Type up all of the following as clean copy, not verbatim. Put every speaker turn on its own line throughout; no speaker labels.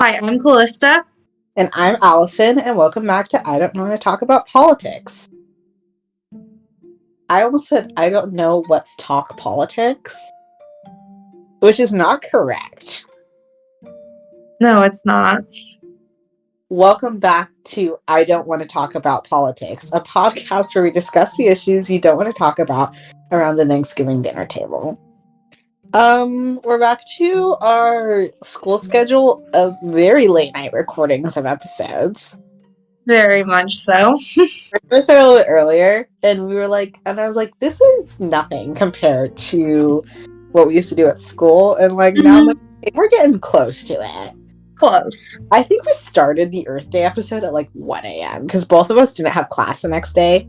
Hi, I'm Callista.
And I'm Allison, and welcome back to I Don't Know How to Talk About Politics. I almost said I don't know let's talk politics, which is not correct.
No, it's not.
Welcome back to I Don't Want to Talk About Politics, a podcast where we discuss the issues you don't want to talk about around the Thanksgiving dinner table. We're back to our school schedule of very late night recordings of episodes.
Very much so.
We're gonna start a little bit earlier, and I was like, this is nothing compared to what we used to do at school, and now we're getting close to it.
Close.
I think we started the Earth Day episode at 1 a.m. because both of us didn't have class the next day.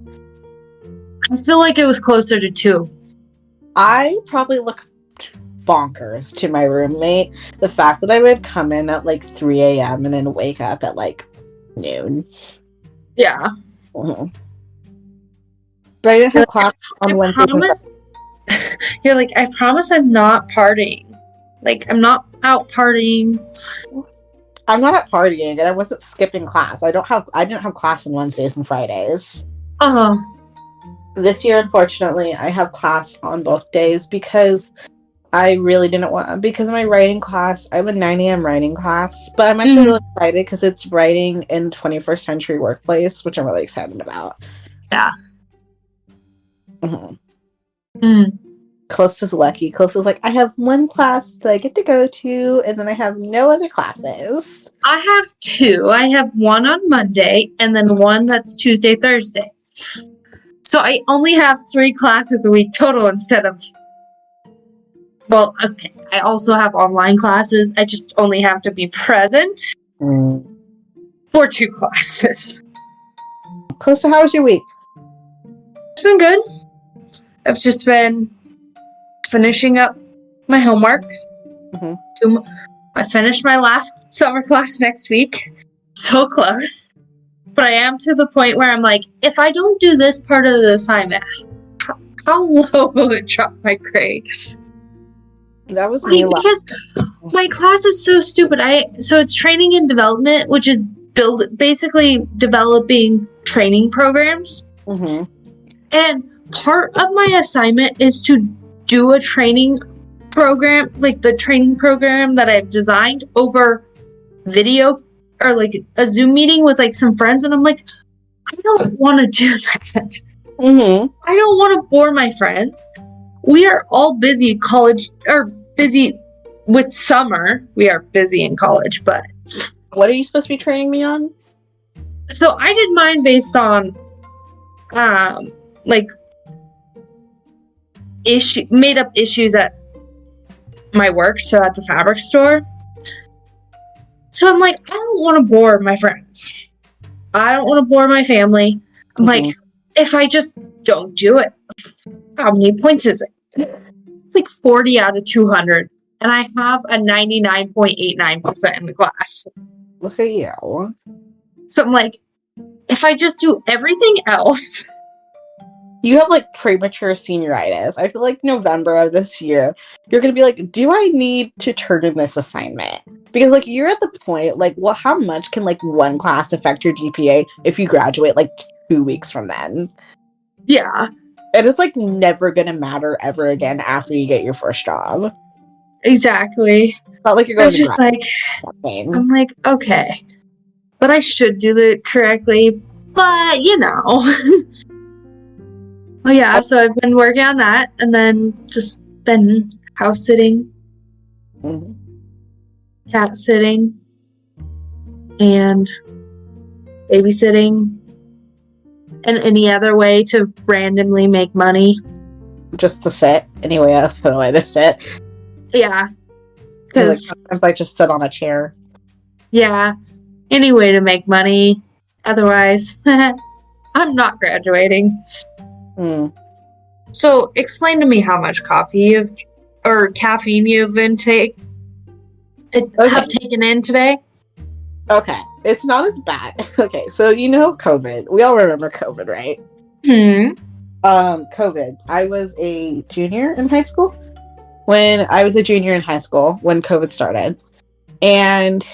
I feel like it was closer to 2.
I probably looked bonkers to my roommate. The fact that I would come in at 3 a.m. and then wake up at noon.
Yeah.
Mm-hmm. But I didn't have class on Wednesday.
You're like, I promise I'm not partying. I'm not out partying.
I'm not out partying, and I wasn't skipping class. I didn't have class on Wednesdays and Fridays. This year, unfortunately, I have class on both days because I really didn't want, because of my writing class. I have a 9 a.m. writing class, but I'm actually really excited because it's writing in 21st century workplace, which I'm really excited about.
Yeah.
Callista's lucky. Callista's like, I have one class that I get to go to, and then I have no other classes.
I have 2. I have one on Monday, and then one that's Tuesday, Thursday. So I only have 3 classes a week total instead of... Well, okay. I also have online classes. I just only have to be present for 2 classes.
Calista, how was your week?
It's been good. I've just been finishing up my homework. I finished my last summer class next week. So close. But I am to the point where I'm like, if I don't do this part of the assignment, how low will it drop my grade?
That was me.
Because my class is so stupid. So it's training and development, which is basically developing training programs. And part of my assignment is to do a training program, the training program that I've designed over video or a Zoom meeting with some friends. And I'm like, I don't want to do that. I don't want to bore my friends. We are all busy busy with summer. We are busy in college, but...
What are you supposed to be training me on?
So I did mine based on, made up issues at my work, so at the fabric store. So I'm like, I don't want to bore my friends. I don't want to bore my family. I'm like, if I just don't do it, how many points is it? It's 40 out of 200, and I have a 99.89% in the class.
Look at you.
So I'm like, if I just do everything else...
You have premature senioritis. I feel like November of this year, you're going to be like, do I need to turn in this assignment? Because you're at the point, well, how much can one class affect your GPA if you graduate 2 weeks from then?
Yeah.
And it's never going to matter ever again after you get your first job.
Exactly.
It's not like you're going to
just I'm like, okay. But I should do it correctly. But, Oh yeah, so I've been working on that, and then just been house sitting, cat sitting, and babysitting, and any other way to randomly make money.
Just to sit, anyway, the way to sit.
Yeah. Because
sometimes I just sit on a chair.
Yeah. Any way to make money. Otherwise, I'm not graduating. So, explain to me how much caffeine you've have taken in today.
Okay, it's not as bad. Okay, so COVID. We all remember COVID, right? COVID. I was a junior in high school when COVID started. And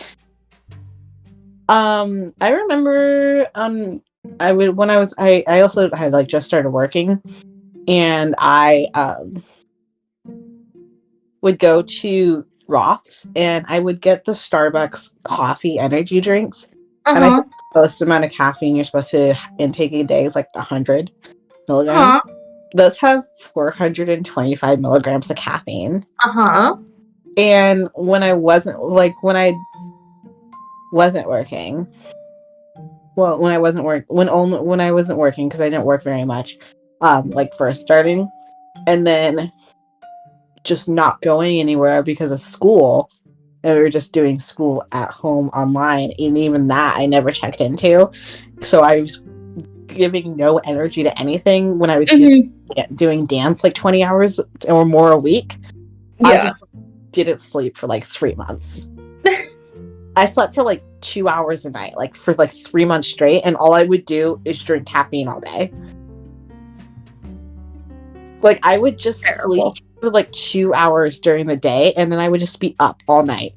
I remember I also had like just started working, and I would go to Roth's and I would get the Starbucks coffee energy drinks. And I think the most amount of caffeine you're supposed to intake a day is like 100 milligrams. Those have 425 milligrams of caffeine. And when I wasn't working, when I wasn't working, because I didn't work very much, like first starting, and then just not going anywhere because of school, and we were just doing school at home online, and even that I never checked into. So I was giving no energy to anything when I was doing dance like 20 hours or more a week. I just didn't sleep for like 3 months. I slept for like 2 hours a night, like for like 3 months straight, and all I would do is drink caffeine all day. Like I would just sleep for like 2 hours during the day, and then I would just be up all night.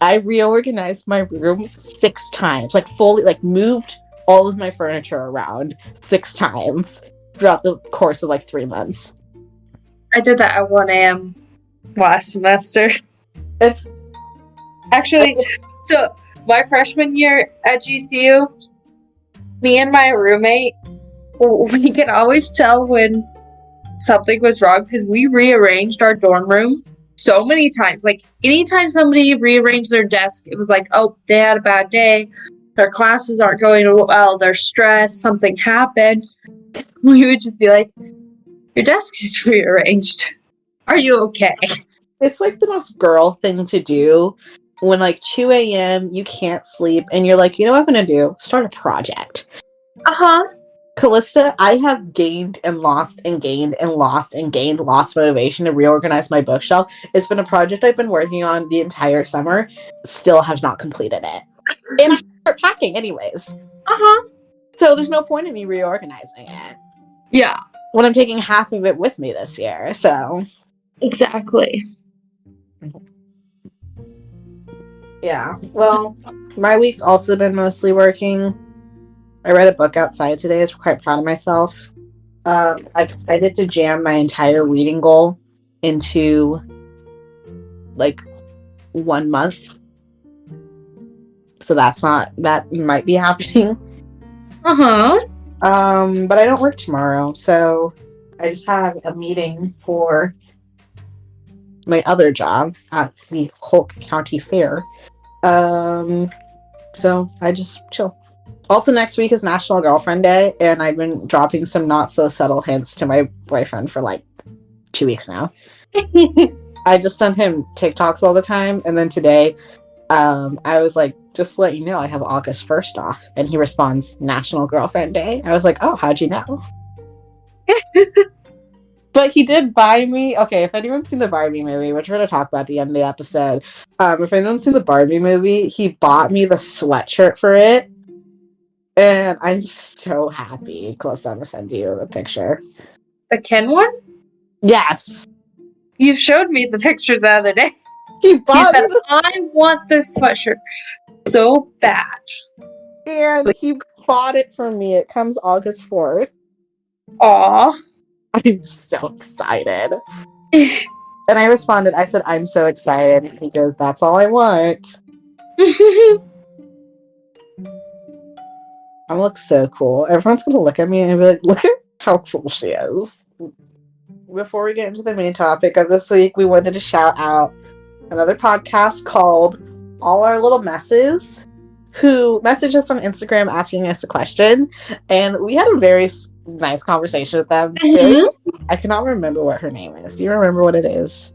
I reorganized my room 6 times, like fully, like moved all of my furniture around 6 times throughout the course of like 3 months.
I did that at 1 a.m. last semester.
It's
actually, so my freshman year at GCU, me and my roommate, we could always tell when something was wrong because we rearranged our dorm room so many times. Like, anytime somebody rearranged their desk, it was like, oh, they had a bad day, their classes aren't going well, they're stressed, something happened. We would just be like, your desk is rearranged. Are you okay?
It's like the most girl thing to do when like 2 a.m. you can't sleep and you're like, you know what I'm gonna do? Start a project. Callista, I have gained and lost and gained and lost and gained, lost motivation to reorganize my bookshelf. It's been a project I've been working on the entire summer. Still have not completed it. And I start packing anyways. So there's no point in me reorganizing it.
Yeah.
When I'm taking half of it with me this year, so.
Exactly.
Yeah. Well, my week's also been mostly working. I read a book outside today. I was quite proud of myself. I've decided to jam my entire reading goal into like 1 month. So that might be happening. But I don't work tomorrow, so I just have a meeting for my other job at the Polk County Fair. So I just chill. Also, next week is National Girlfriend Day, and I've been dropping some not so subtle hints to my boyfriend for like 2 weeks now. I just send him TikToks all the time, and then today, I was like, just to let you know, I have August 1st off, and he responds, National Girlfriend Day. I was like, oh, how'd you know? But he did buy me. Okay, if anyone's seen the Barbie movie, which we're going to talk about at the end of the episode, if anyone's seen the Barbie movie, he bought me the sweatshirt for it. And I'm so happy. Close, I'm going to send you the picture.
The Ken one?
Yes.
You showed me the picture the other day.
He said,
I want this sweatshirt so bad.
And he bought it for me. It comes August 4th.
Aw.
I'm so excited. And I responded, I said, I'm so excited. He goes, that's all I want. I look so cool. Everyone's going to look at me and be like, look at how cool she is. Before we get into the main topic of this week, we wanted to shout out another podcast called All Our Little Messes, who messaged us on Instagram asking us a question. And we had a very nice conversation with them. I cannot remember what her name is. Do you remember what it is?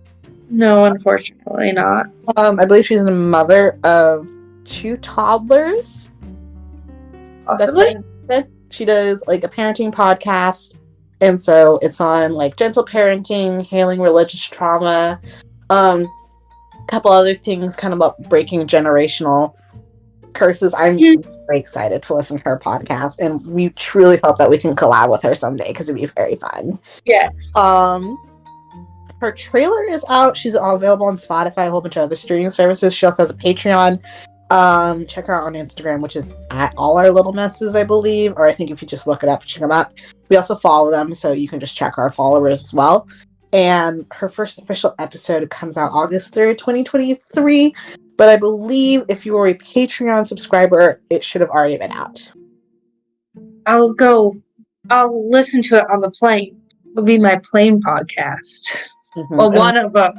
No, unfortunately not.
I believe she's the mother of 2 toddlers. That's what I said. She does like a parenting podcast, and so it's on like gentle parenting, hailing religious trauma, a couple other things kind of about breaking generational curses. I'm very excited to listen to her podcast, and we truly hope that we can collab with her someday because it'd be very fun.
Yes.
Her trailer is out. She's all available on Spotify, a whole bunch of other streaming services. She also has a Patreon. Check her out on Instagram, which is at All Our Little Messes, I believe. Or I think if you just look it up, check them out. We also follow them, so you can just check our followers as well. And her first official episode comes out August 3rd, 2023. But I believe if you were a Patreon subscriber, it should have already been out.
I'll listen to it on the plane. It'll be my plane podcast. Mm-hmm. Well, one of them.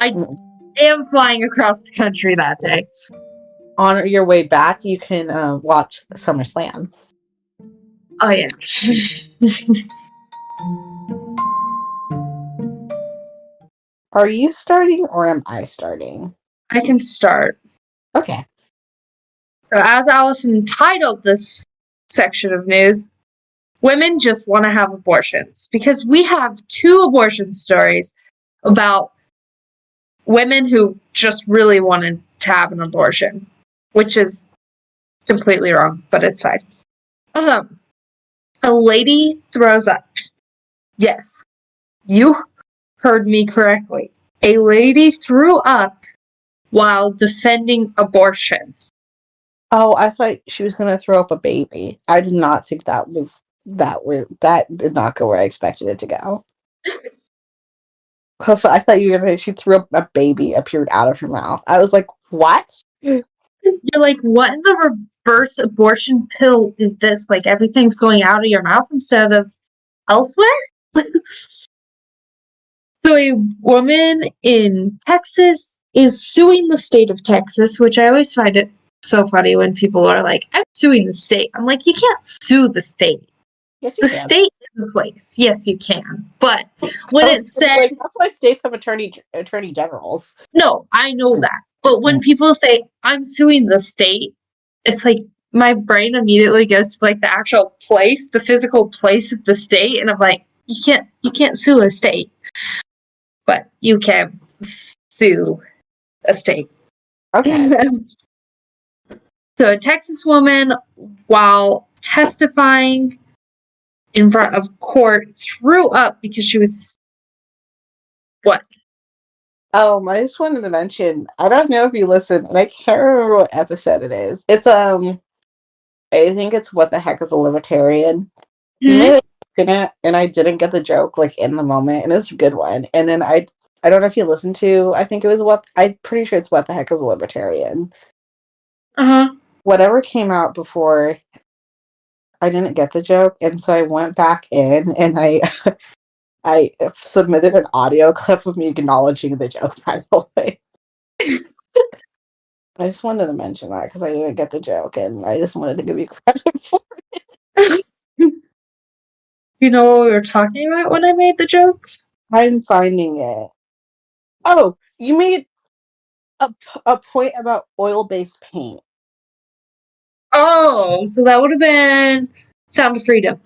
I am flying across the country that day.
On your way back, you can watch SummerSlam.
Oh, yeah.
Are you starting or am I starting?
I can start.
Okay.
So as Allison titled this section of news, women just want to have abortions. Because we have 2 abortion stories about women who just really wanted to have an abortion, which is completely wrong, but it's fine. A lady throws up. Yes, you heard me correctly. A lady threw up while defending abortion.
Oh, I thought she was going to throw up a baby. I did not think that did not go where I expected it to go. So I thought you were going to say she threw up a baby appeared out of her mouth. I was like, what?
You're like, what in the reverse abortion pill is this? Like, everything's going out of your mouth instead of elsewhere? So a woman in Texas is suing the state of Texas, which I always find it so funny when people are like, I'm suing the state. I'm like, you can't sue the state.
Yes, you
the
can.
State is the place. Yes, you can. But when it says...
Like, that's why states have attorney generals.
No, I know that. But when people say, I'm suing the state, it's like, my brain immediately goes to like the actual place, the physical place of the state, and I'm like, you can't sue a state. But you can sue a state.
Okay.
So a Texas woman, while testifying in front of court, threw up because she was... What?
I just wanted to mention, I don't know if you listen, and I can't remember what episode it is. It's, I think it's What the Heck is a Libertarian? You made a joke in it, and I didn't get the joke, like, in the moment, and it was a good one. And then I don't know if you listened to, I think it was I'm pretty sure it's What the Heck is a Libertarian?
Uh-huh.
Whatever came out before, I didn't get the joke, and so I went back in, and I submitted an audio clip of me acknowledging the joke, by the way. I just wanted to mention that because I didn't get the joke, and I just wanted to give you credit for it.
You know what we were talking about when I made the jokes?
I'm finding it. Oh, you made a point about oil-based paint.
Oh, so that would have been Sound of Freedom.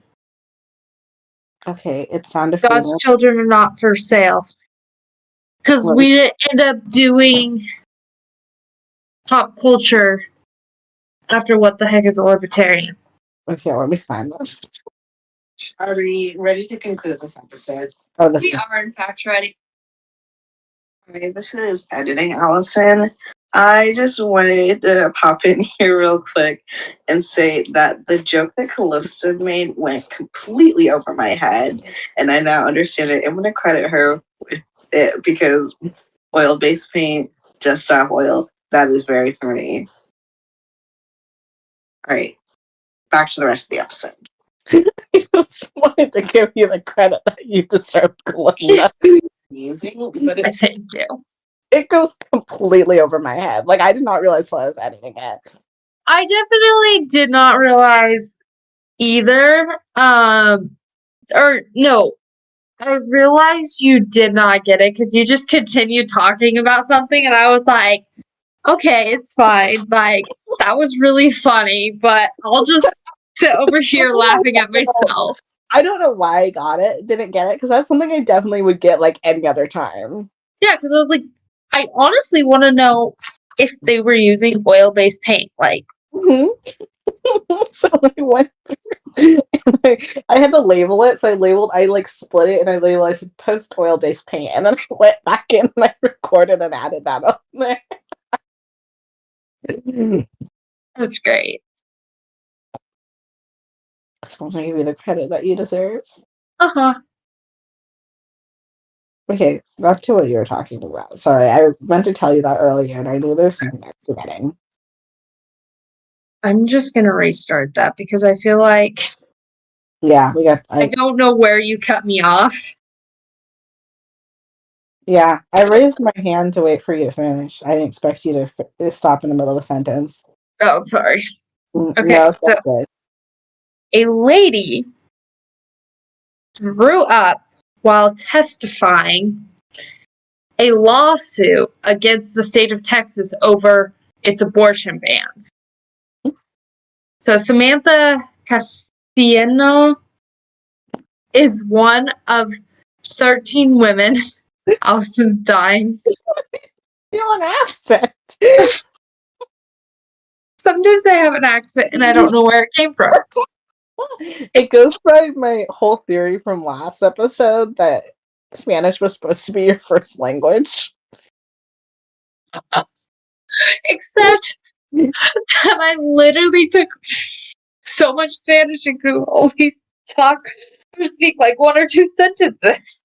Okay, it's Sound of Freedom.
God's children are not for sale. Because we didn't end up doing pop culture after What the Heck is a Libertarian.
Okay, let me find this. Are we ready to conclude this episode? We
are, in fact, ready.
Hi, this is Editing Allison. I just wanted to pop in here real quick and say that the joke that Callista made went completely over my head, and I now understand it. I'm going to credit her with it because oil-based paint, just stop oil. That is very funny. All right, back to the rest of the episode. I just wanted to give you the credit that you deserve, Callista. Amazing, but it goes completely over my head. Like, I did not realize till I was editing it.
I definitely did not realize either. Or no, I realized you did not get it because you just continued talking about something, and I was like, okay, it's fine. Like, that was really funny, but I'll just sit over here laughing at myself.
I don't know why I didn't get it, because that's something I definitely would get, like, any other time.
Yeah, because I was like, I honestly want to know if they were using oil-based paint, like.
So I went through, and I had to label it, so I split it, and I said post oil-based paint, and then I went back in, and I recorded and added that on there.
That's great.
I want to give you the credit that you deserve.
Uh-huh.
Okay, back to what you were talking about. Sorry, I meant to tell you that earlier, and I knew there was something I was forgetting.
I'm just gonna restart that because I feel like I don't know where you cut me off.
Yeah, I raised my hand to wait for you to finish. I didn't expect you to stop in the middle of a sentence.
Oh, sorry. Okay,
no,
so
good.
A lady threw up while testifying a lawsuit against the state of Texas over its abortion bans. So Samantha Cassiano is one of 13 women. Allison's dying.
You have an accent.
Sometimes I have an accent and I don't know where it came from.
It goes by my whole theory from last episode that Spanish was supposed to be your first language.
Except that I literally took so much Spanish and could only talk or speak like one or two sentences.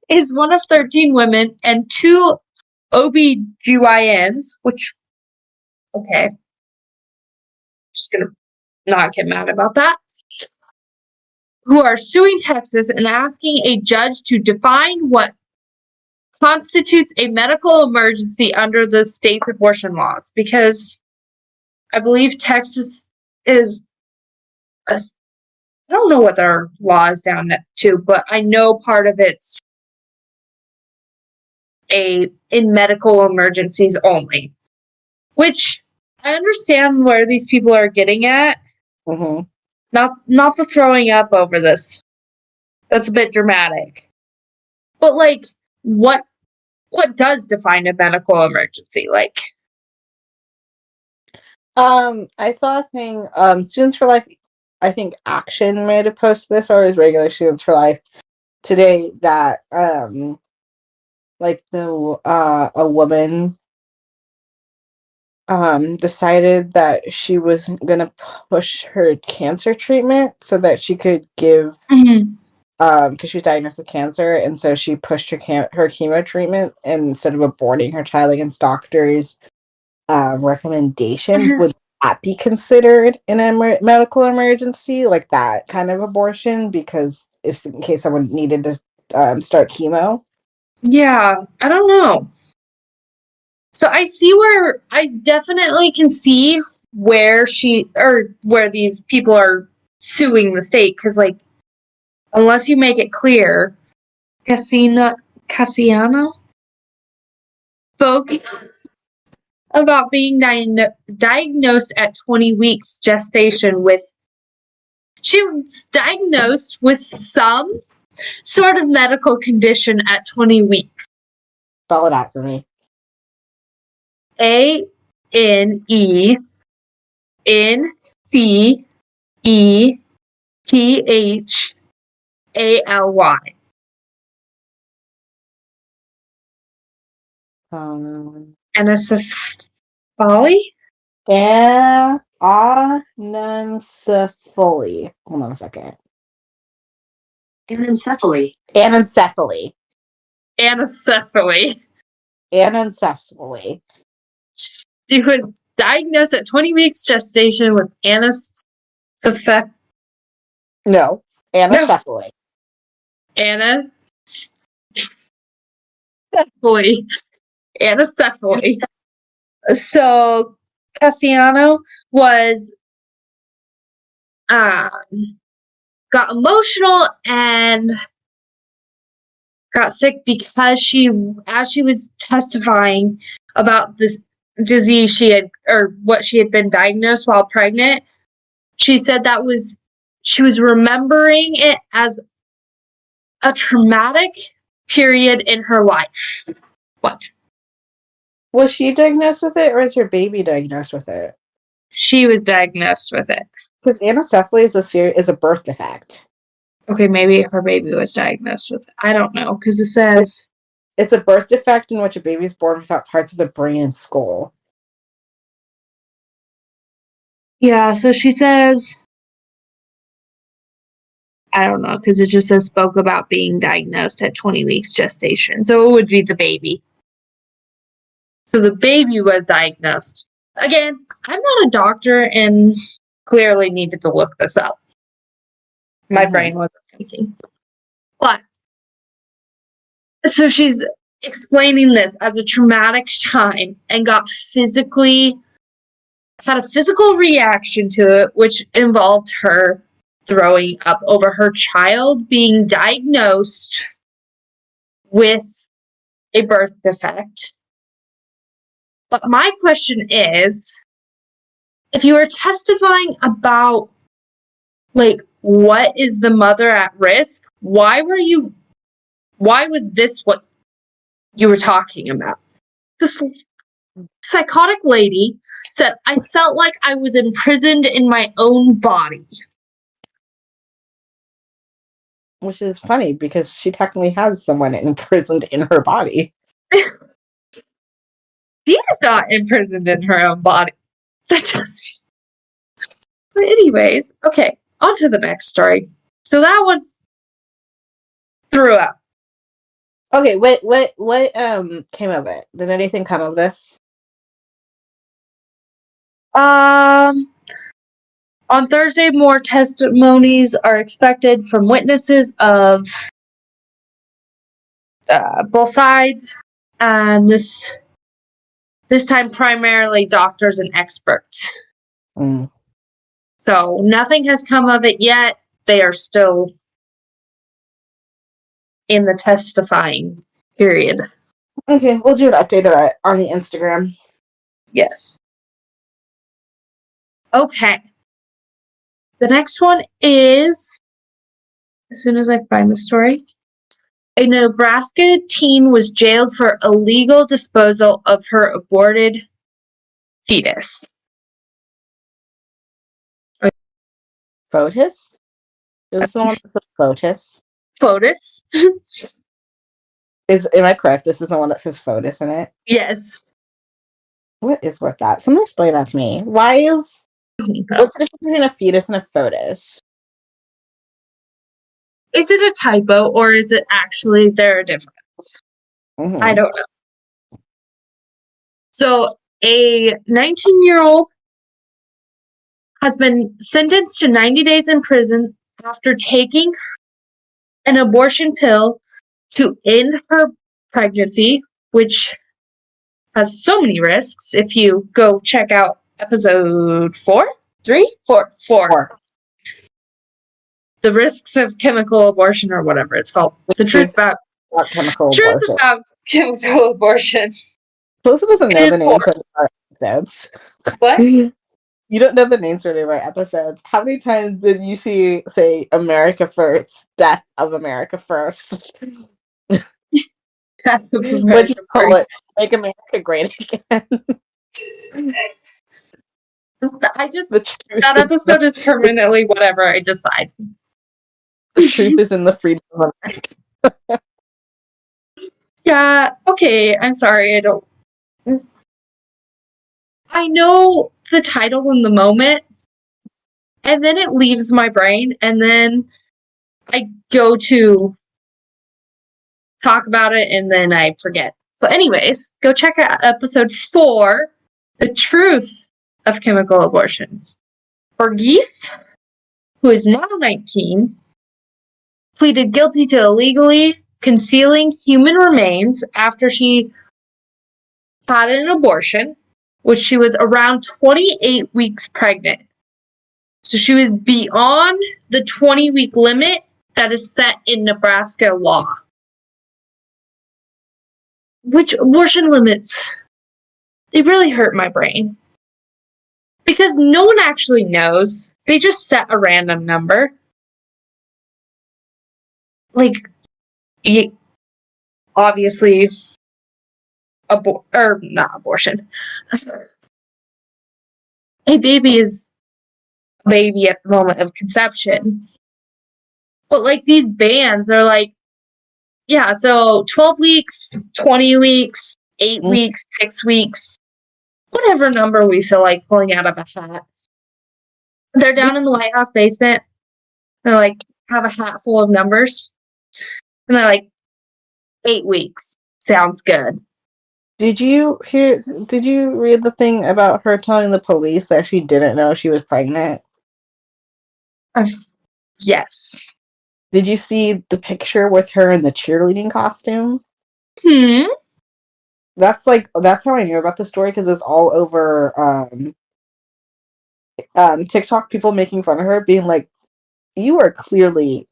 Is one of 13 women and 2 OBGYNs, which, okay, just gonna not get mad about that, who are suing Texas and asking a judge to define what constitutes a medical emergency under the state's abortion laws, because I believe Texas is I don't know what their law is down to, but I know part of it's in medical emergencies only, which I understand where these people are getting at.
Mm-hmm.
Not the throwing up over this. That's a bit dramatic. But like, what does define a medical emergency? Like,
I saw a thing. Students for Life, I think Action made a post this, or is regular Students for Life today that like a woman decided that she was gonna push her cancer treatment so that she could give because she was diagnosed with cancer, and so she pushed her chemo treatment instead of aborting her child against doctors' recommendations. Would that be considered an medical emergency, like that kind of abortion? Because if in case someone needed to start chemo.
Yeah, I don't know. So I definitely can see where these people are suing the state, because like, unless you make it clear, Cassiano spoke about being diagnosed at 20 weeks gestation with. She was diagnosed with some sort of medical condition at 20 weeks.
Spell it out for me.
ANENCEPHALY. Anencephaly?
Anencephaly. Hold on a second.
Anencephaly.
Anencephaly.
Anencephaly.
Anencephaly.
She was diagnosed at 20 weeks gestation with anencephaly.
No, anencephaly.
Anencephaly. So Cassiano was got emotional and got sick because as she was testifying about this disease what she had been diagnosed while pregnant, she said she was remembering it as a traumatic period in her life. What?
Was she diagnosed with it, or is your baby diagnosed with it?
She was diagnosed with it.
Because anencephaly is a birth defect.
Okay, maybe her baby was diagnosed with it. I don't know, because it says
It's a birth defect in which a baby is born without parts of the brain and skull.
Yeah, so she says, I don't know, because it just says spoke about being diagnosed at 20 weeks gestation. So it would be the baby. So the baby was diagnosed. Again, I'm not a doctor and clearly needed to look this up. My brain wasn't thinking. But, so she's explaining this as a traumatic time and had a physical reaction to it, which involved her throwing up over her child being diagnosed with a birth defect. But my question is, if you were testifying about, like, what is the mother at risk, why was this what you were talking about? This psychotic lady said, I felt like I was imprisoned in my own body.
Which is funny because she technically has someone imprisoned in her body.
She is not imprisoned in her own body. But anyways, okay, on to the next story. So that one threw up.
Okay, what came of it? Did anything come of this?
On Thursday, more testimonies are expected from witnesses of both sides, and this time primarily doctors and experts. So nothing has come of it yet. They are still in the testifying period.
Okay, we'll do an update of it on the Instagram.
Yes. Okay. The next one is, as soon as I find the story, a Nebraska teen was jailed for illegal disposal of her aborted fetus.
Foetus? Is this the one that says Foetus?
Foetus?
Am I correct? This is the one that says Foetus in it?
Yes.
What is with that? Someone explain that to me. What's the difference between a fetus and a foetus?
Is it a typo or is it actually there a difference? I don't know. So a 19-year-old has been sentenced to 90 days in prison after taking an abortion pill to end her pregnancy, which has so many risks. If you go check out episode 4. The risks of chemical abortion or whatever it's called. The truth about chemical abortion.
Melissa doesn't know the names of our episodes.
What?
You don't know the names for any of our episodes. How many times did you say America First, Death of America First?
Death of America
First. Make America Great Again.
That episode is permanently whatever I decide.
The truth is in the freedom of America.
Yeah, okay, I'm sorry, I know the title in the moment, and then it leaves my brain, and then I go to talk about it, and then I forget. So anyways, go check out episode 4, The Truth of Chemical Abortions. Borghese, who is now 19, pleaded guilty to illegally concealing human remains after she had an abortion, which she was around 28 weeks pregnant. So she was beyond the 20-week limit that is set in Nebraska law. Which abortion limits, they really hurt my brain. Because no one actually knows. They just set a random number. Like, obviously, not abortion. A baby is a baby at the moment of conception. But, like, these bans are like, Yeah, so 12 weeks, 20 weeks, 8 weeks, 6 weeks, whatever number we feel like pulling out of a hat. They're down in the White House basement. They're like, have a hat full of numbers. And they're like, 8 weeks. Sounds good.
Did you read the thing about her telling the police that she didn't know she was pregnant?
Yes.
Did you see the picture with her in the cheerleading costume? That's how I knew about the story, because it's all over TikTok, people making fun of her, being like, you are clearly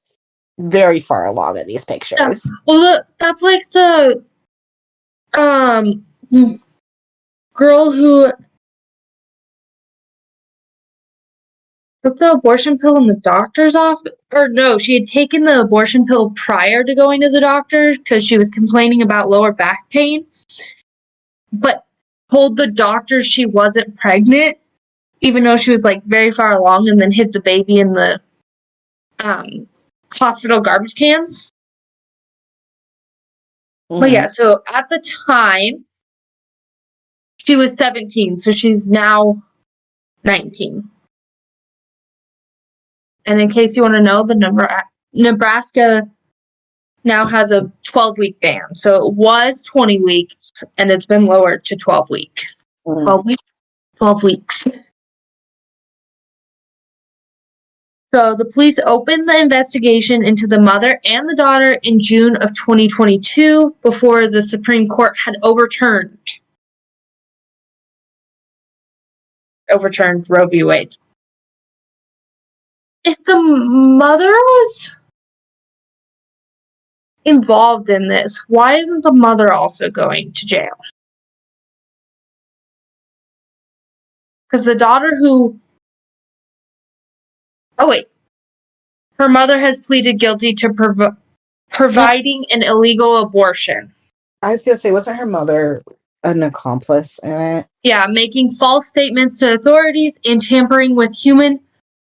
very far along in these pictures.
Yeah. Well, that's like the girl who took the abortion pill in the doctor's office. Or no, she had taken the abortion pill prior to going to the doctor because she was complaining about lower back pain, but told the doctor she wasn't pregnant, even though she was like very far along, and then hid the baby in the hospital garbage cans. But yeah, so at the time, she was 17, so she's now 19. And in case you want to know, Nebraska now has a 12-week ban. So it was 20 weeks, and it's been lowered to 12 weeks. 12 weeks. So the police opened the investigation into the mother and the daughter in June of 2022 before the Supreme Court had overturned Roe v. Wade. If the mother was involved in this, why isn't the mother also going to jail? Because the daughter her mother has pleaded guilty to providing an illegal abortion.
I was going to say, wasn't her mother an accomplice in it?
Yeah, making false statements to authorities and tampering with human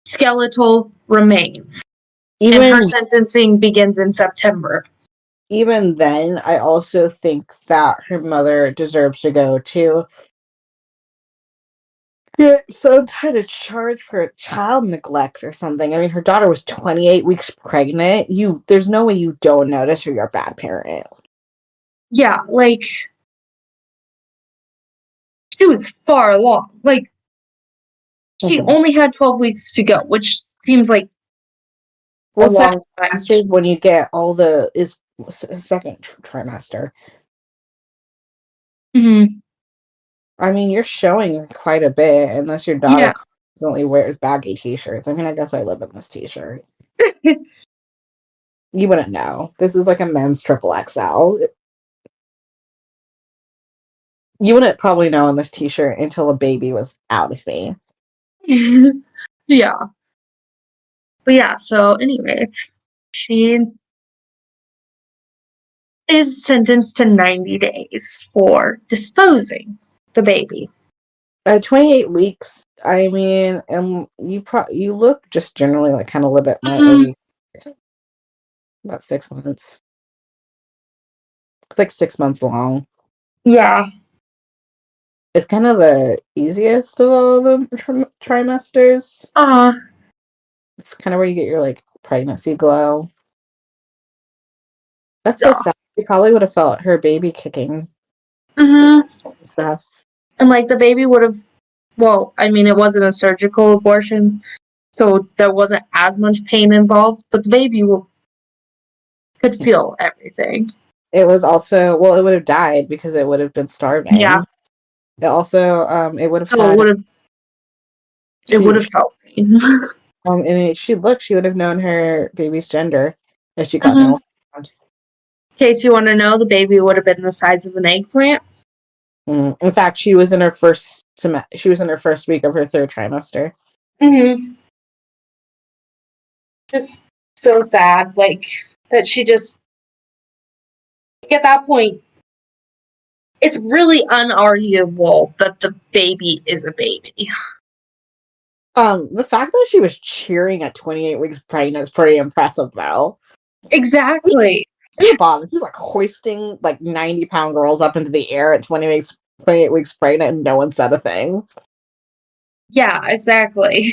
skeletal remains. And her sentencing begins in September.
Even then, I also think that her mother deserves to go to get some kind of charge for child neglect or something. I mean, her daughter was 28 weeks pregnant. There's no way you don't notice you're a bad parent.
Yeah, like, she was far along. Like, she only had 12 weeks to go, which seems like a long time.
When you get all is second trimester. I mean, you're showing quite a bit, unless your daughter constantly wears baggy t-shirts. I mean, I guess I live in this t-shirt. You wouldn't know. This is like a men's triple XL. You wouldn't probably know in this t-shirt until a baby was out of me.
Yeah. But yeah, so anyways, she is sentenced to 90 days for disposing the baby.
28 weeks. I mean, and you look just generally like kind of a little bit more about 6 months. It's like 6 months long.
Yeah.
It's kind of the easiest of all the trimesters. It's kind of where you get your like pregnancy glow. That's so sad. She probably would have felt her baby kicking. Stuff.
And like the baby would have, well, I mean, it wasn't a surgical abortion, so there wasn't as much pain involved, but the baby could feel everything.
It was also, well, it would have died because it would have been starving.
Yeah.
It also, it would have.
So it would have felt pain.
And she would have known her baby's gender if she got an ultrasound.
In case you want to know, the baby would have been the size of an eggplant.
In fact, she was in her first week of her third trimester.
Just so sad, like that she just, at that point, it's really unarguable that the baby is a baby.
The fact that she was cheering at 28 weeks pregnant is pretty impressive, though.
Exactly.
He was like hoisting like 90-pound girls up into the air at 28 weeks pregnant, and no one said a thing.
Yeah, exactly.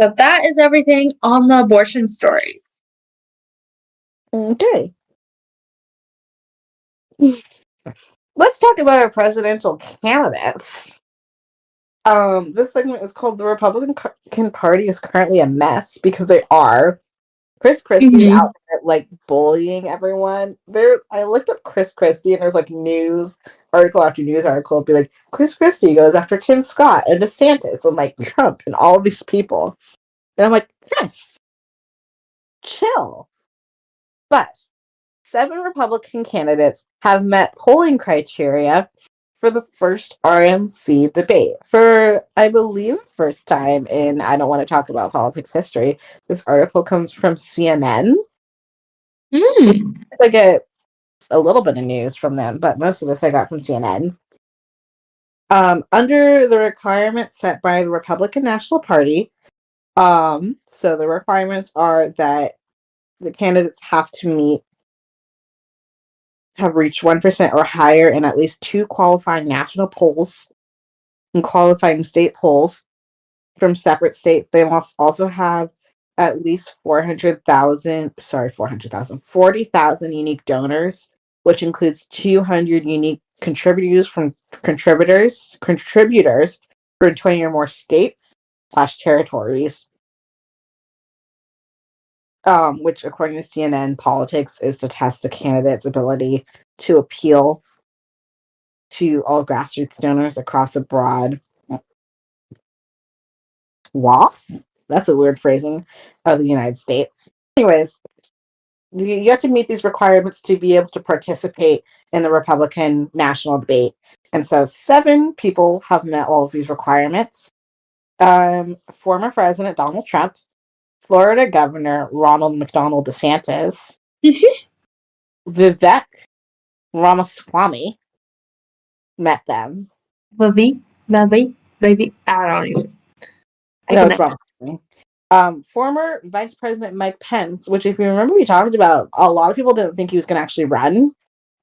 So that is everything on the abortion stories.
Okay. Let's talk about our presidential candidates. This segment is called "The Republican Party is Currently a Mess," because they are. Chris Christie out there like bullying everyone. I looked up Chris Christie, and there's like news article after news article be like, Chris Christie goes after Tim Scott and DeSantis and like Trump and all these people. And I'm like, Chris, chill. But 7 Republican candidates have met polling criteria for the first RNC debate. For, I believe, first time in I don't want to talk about politics history. This article comes from CNN. I get a little bit of news from them, but most of this I got from CNN. Under the requirements set by the Republican National Party, so the requirements are that the candidates have reached 1% or higher in at least 2 qualifying national polls and qualifying state polls from separate states. They must also have at least 40,000 unique donors, which includes 200 unique contributors from 20 or more states/territories. Which, according to CNN Politics, is to test the candidate's ability to appeal to all grassroots donors across a broad swath. That's a weird phrasing of the United States. Anyways, you have to meet these requirements to be able to participate in the Republican national debate. And so 7 people have met all of these requirements. Former President Donald Trump, Florida Governor Ronald McDonald DeSantis, Vivek Ramaswamy met them.
Baby, I don't even.
No, it's Ramaswamy. Former Vice President Mike Pence, which, if you remember, we talked about, a lot of people didn't think he was going to actually run.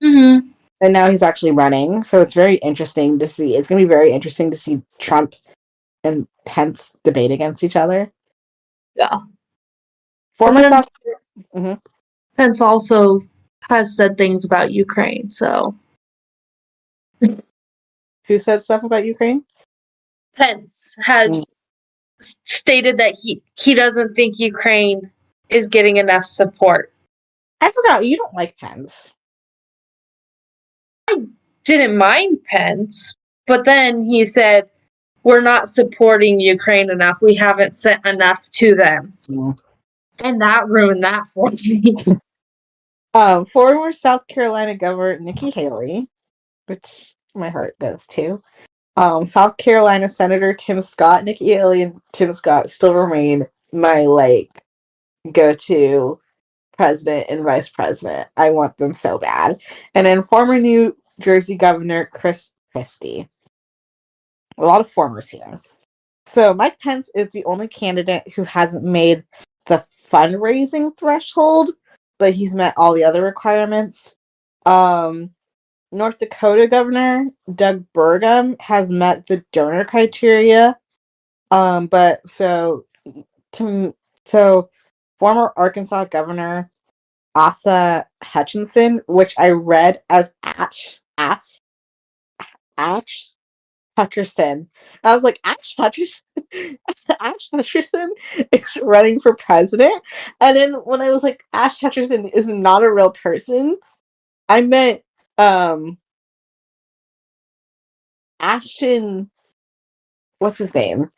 Mm-hmm.
And now he's actually running. So it's very interesting to see. It's going to be very interesting to see Trump and Pence debate against each other.
Yeah.
Former South
Pence also has said things about Ukraine, so.
Who said stuff about Ukraine?
Pence has stated that he doesn't think Ukraine is getting enough support.
I forgot, you don't like Pence.
I didn't mind Pence, but then he said, we're not supporting Ukraine enough. We haven't sent enough to them. And that ruined that for me.
Former South Carolina Governor Nikki Haley, which my heart goes to. South Carolina Senator Tim Scott. Nikki Haley and Tim Scott still remain my go-to president and vice president. I want them so bad. And then former New Jersey Governor Chris Christie. A lot of formers here. So Mike Pence is the only candidate who hasn't made the fundraising threshold, but he's met all the other requirements. North Dakota Governor Doug Burgum has met the donor criteria. But former Arkansas Governor Asa Hutchinson, which I read as Ash Hutcherson. I was like, Ash Hutcherson? Ash Hutcherson is running for president? And then when I was like, Ash Hutcherson is not a real person, I meant Ashton, what's his name?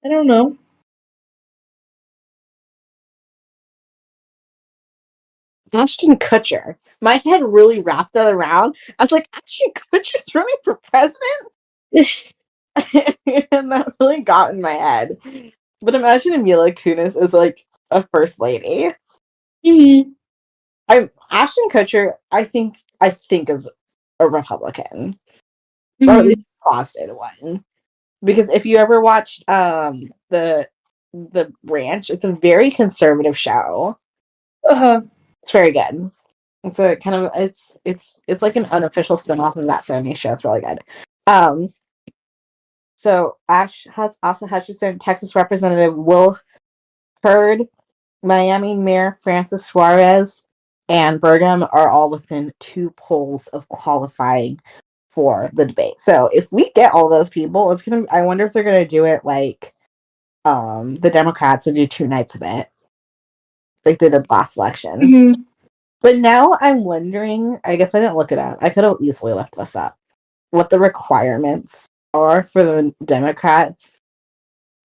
I don't know.
Ashton Kutcher. My head really wrapped that around. I was like, Ashton Kutcher's running for president? And that really got in my head. But imagine Mila Kunis as like a first lady. Ashton Kutcher, I think is a Republican. Or at least a closeted one. Because if you ever watched the the ranch. It's a very conservative show. It's very good. It's a kind of it's like an unofficial spin-off of that 70s show. It's really good. So also Hutchinson, Texas Representative Will Hurd, Miami Mayor Francis Suarez, and Burgum are all within 2 polls of qualifying for the debate. So if we get all those people, it's gonna. I wonder if they're gonna do it like the Democrats and do 2 nights of it, like they did last election.
Mm-hmm.
But now I'm wondering. I guess I didn't look it up. I could have easily looked this up. What the requirements are for the Democrats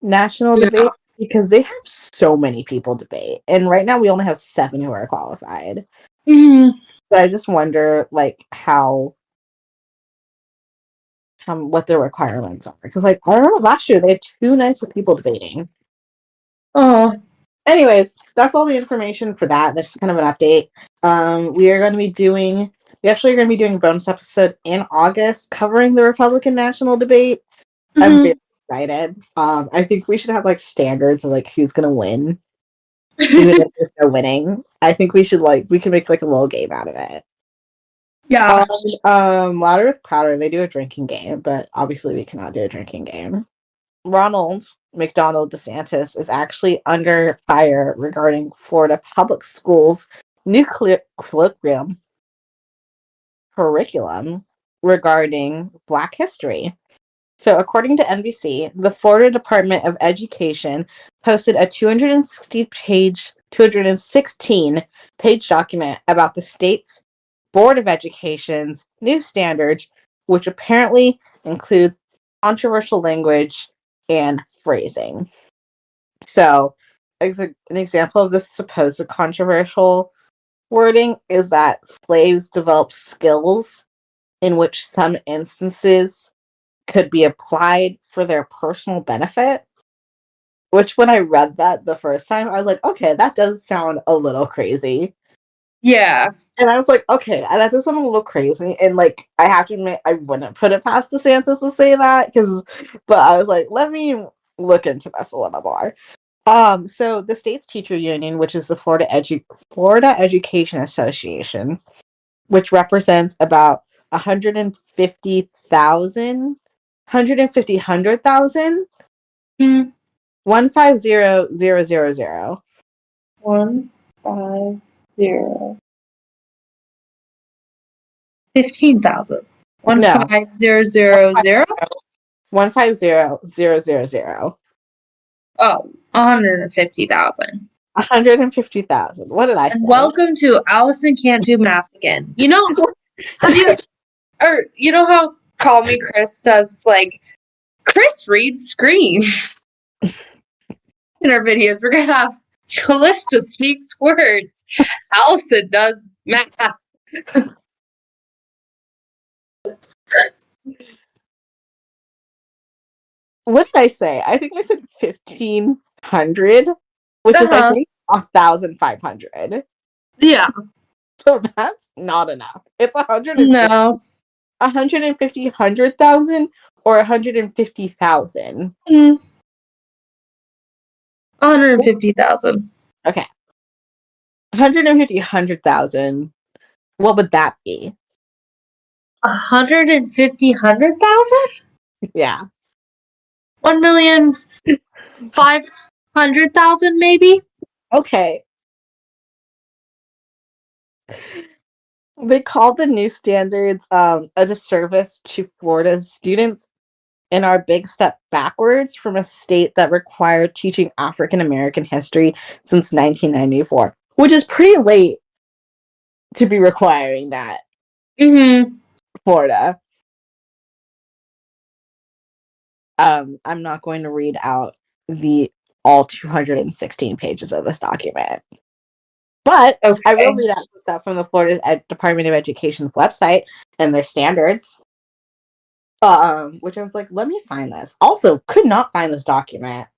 national debate, because they have so many people debate, and right now we only have 7 who are qualified.
Mm-hmm.
So I just wonder, like, how what their requirements are, because like I remember last year they had 2 nights of people debating. Anyways, that's all the information for that. That's kind of an update. We actually are going to be doing a bonus episode in August covering the Republican national debate. Mm-hmm. I'm very excited. I think we should have like standards of like who's gonna win, even if there's no winning. I think we should we can make like a little game out of it.
Yeah.
Louder with Crowder, they do a drinking game, but obviously we cannot do a drinking game. Ronald McDonald DeSantis is actually under fire regarding Florida public schools' new curriculum regarding Black history. So, according to NBC, the Florida Department of Education posted a 216-page document about the state's Board of Education's new standards, which apparently includes controversial language and phrasing. So, an example of this supposed controversial wording is that slaves developed skills in which some instances could be applied for their personal benefit. Which, when I read that the first time, I was like, okay, that does sound a little crazy.
Yeah.
And I was like, okay, that does sound a little crazy. And like, I have to admit, I wouldn't put it past DeSantis to say that, but I was like, let me look into this a little more. So the state's teacher union, which is the Florida Education Association, which represents about 150,000 150,000
Mm.
150,000
150 15,000 15000
150,000
Oh, 150,000.
150,000. What did I say?
And welcome to Allison Can't Do Math Again. You know, you know how Call Me Chris does, like, Chris reads screens. In our videos, we're going to have Callista speaks words. Allison does math.
What did I say? I think I said 1,500, which is, I think, 1,500.
Yeah.
So that's not enough. It's 150, 100,000 or 150,000.
150,000.
Okay. 150,000. What would that be?
150,000?
Yeah.
1,500,000 maybe?
Okay. They call the new standards a disservice to Florida's students and are a big step backwards from a state that required teaching African American history since 1994, which is pretty late to be requiring that. Florida. I'm not going to read out all 216 pages of this document. But okay. I will read out some stuff from the Florida Department of Education's website and their standards. Which I was like, let me find this. Also, could not find this document.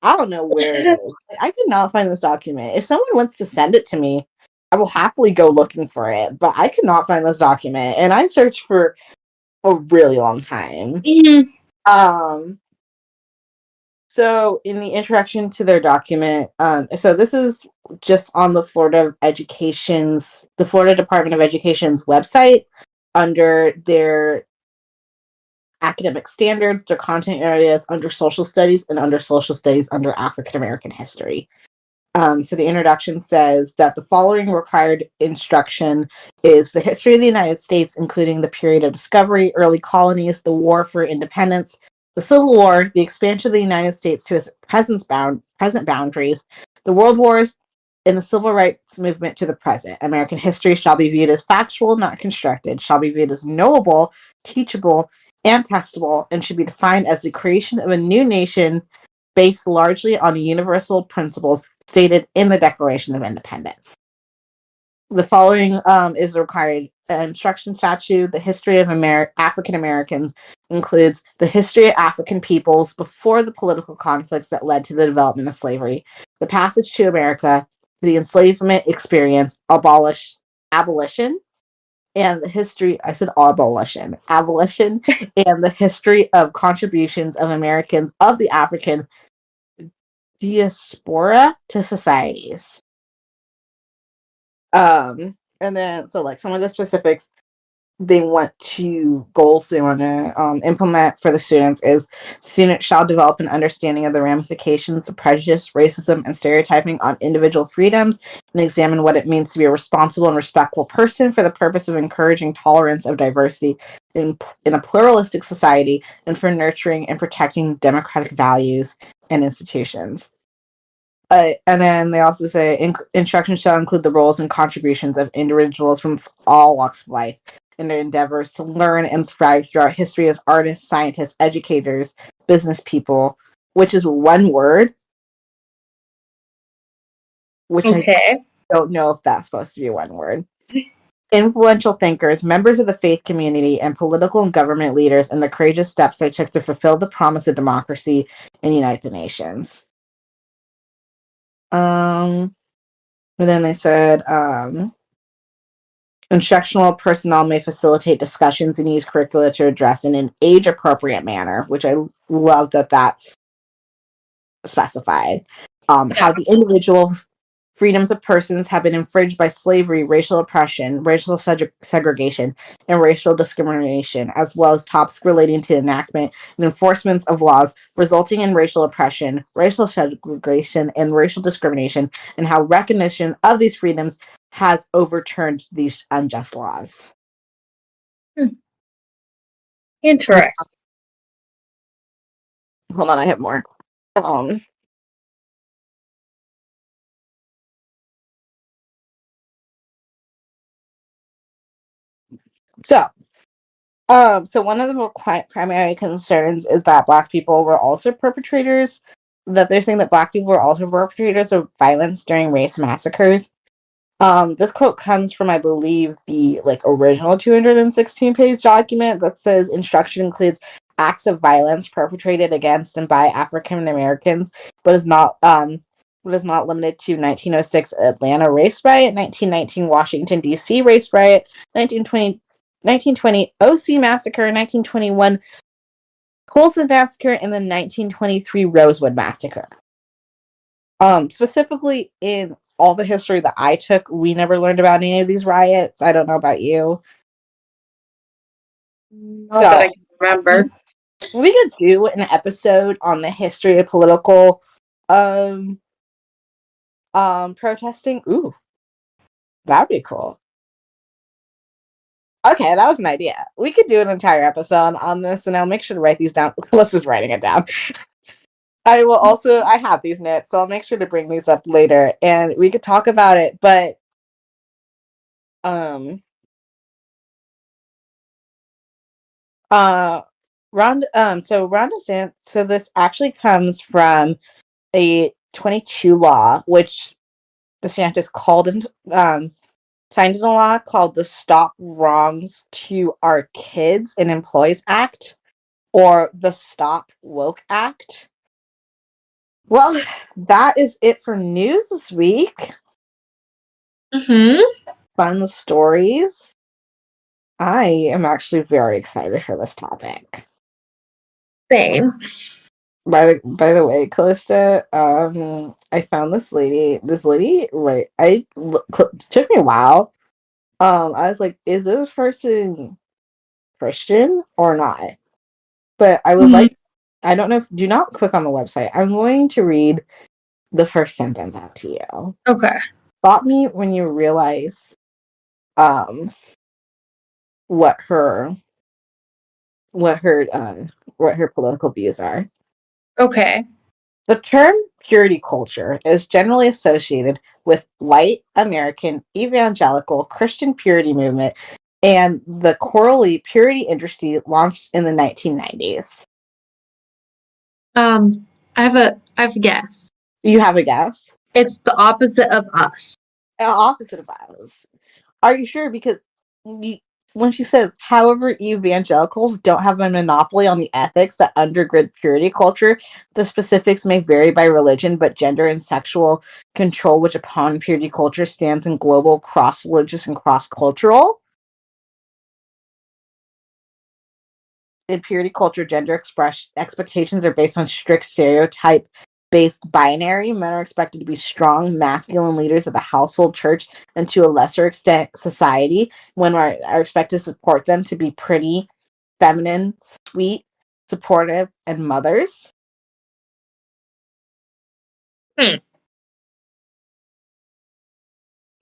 I don't know where it is. I could not find this document. If someone wants to send it to me, I will happily go looking for it. But I could not find this document, and I searched for a really long time. So in the introduction to their document, so this is just on the Florida Department of Education's website under their academic standards, their content areas, under social studies, and under social studies under African American history. So the introduction says that the following required instruction is the history of the United States, including the period of discovery, early colonies, the war for independence, the Civil War, the expansion of the United States to its present boundaries, the World Wars, and the Civil Rights Movement to the present. American history shall be viewed as factual, not constructed, shall be viewed as knowable, teachable, and testable, and should be defined as the creation of a new nation based largely on universal principles stated in the Declaration of Independence. The following is the required instruction statute. The history of African Americans includes the history of African peoples before the political conflicts that led to the development of slavery, the passage to America, the enslavement experience, abolition, and the history, I said abolition, and the history of contributions of Americans of the African diaspora to societies. And then, so like some of the specifics goals they want to implement for the students is students shall develop an understanding of the ramifications of prejudice, racism, and stereotyping on individual freedoms and examine what it means to be a responsible and respectful person for the purpose of encouraging tolerance of diversity in a pluralistic society and for nurturing and protecting democratic values and institutions. And then they also say instruction shall include the roles and contributions of individuals from all walks of life in their endeavors to learn and thrive throughout history as artists, scientists, educators, business people, which is one word, which I don't know if that's supposed to be one word. Influential thinkers, members of the faith community, and political and government leaders in the courageous steps they took to fulfill the promise of democracy and unite the nations. And then they said, instructional personnel may facilitate discussions and use curricula to address in an age-appropriate manner, which I love that that's specified. How the individual freedoms of persons have been infringed by slavery, racial oppression, racial segregation, and racial discrimination, as well as topics relating to enactment and enforcement of laws resulting in racial oppression, racial segregation, and racial discrimination, and how recognition of these freedoms has overturned these unjust laws.
Interesting.
Hold on, I have more. So one of the primary concerns is that Black people were also perpetrators. That they're saying that Black people were also perpetrators of violence during race massacres. This quote comes from, I believe, the original 216-page document that says instruction includes acts of violence perpetrated against and by African Americans, but is not limited to 1906 Atlanta race riot, 1919 Washington D.C. race riot, 1920 OC massacre, 1921 Colson massacre, and the 1923 Rosewood massacre. Specifically in all the history that I took, we never learned about any of these riots. I don't know about you.
Not that I can remember.
We could do an episode on the history of political protesting. Ooh, that'd be cool. Okay, that was an idea. We could do an entire episode on this, and I'll make sure to write these down. Melissa's writing it down. I have these notes, so I'll make sure to bring these up later, and we could talk about it, but Rhonda, so this actually comes from a 22 law, which DeSantis signed into law called the Stop Wrongs to Our Kids and Employees Act, or the Stop Woke Act. Well, that is it for news this week. Fun stories. I am actually very excited for this topic.
Same.
By the way, Callista, I found this lady. Right? Took me a while. I was like, is this person Christian or not? But I would like. I don't know. Do not click on the website. I'm going to read the first sentence out to you.
Okay.
Stop me when you realize, um, what her what her what her political views are.
Okay.
The term purity culture is generally associated with white American evangelical Christian purity movement and the correlate purity industry launched in the 1990s.
I have a guess.
You have a guess?
It's the opposite of us.
Opposite of us. Are you sure? Because when she says, however, evangelicals don't have a monopoly on the ethics that undergird purity culture, the specifics may vary by religion, but gender and sexual control, which upon purity culture stands in global, cross-religious, and cross-cultural. In purity culture, gender expectations are based on strict stereotype based binary. Men are expected to be strong, masculine leaders of the household, church, and to a lesser extent, society. Women are expected to support them to be pretty, feminine, sweet, supportive, and mothers.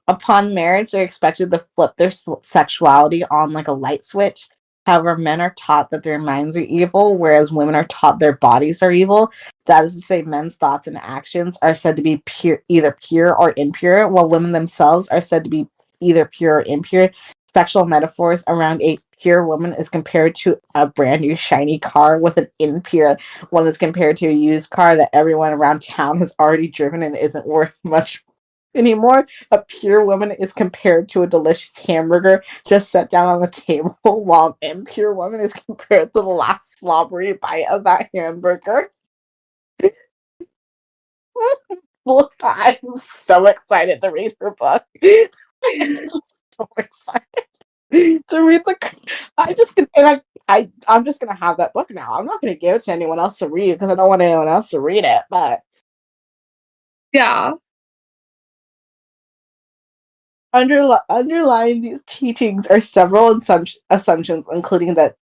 Upon marriage, they're expected to flip their sexuality on like a light switch. However, men are taught that their minds are evil, whereas women are taught their bodies are evil. That is to say, men's thoughts and actions are said to be pure, either pure or impure, while women themselves are said to be either pure or impure. Sexual metaphors around a pure woman is compared to a brand new shiny car, with an impure one is compared to a used car that everyone around town has already driven and isn't worth much anymore. A pure woman is compared to a delicious hamburger just set down on the table, while an impure woman is compared to the last slobbery bite of that hamburger. I'm so excited to read her book. So excited to read the. I'm just gonna have that book now. I'm not gonna give it to anyone else to read because I don't want anyone else to read it. But
yeah.
Underlying these teachings are several assumptions, including that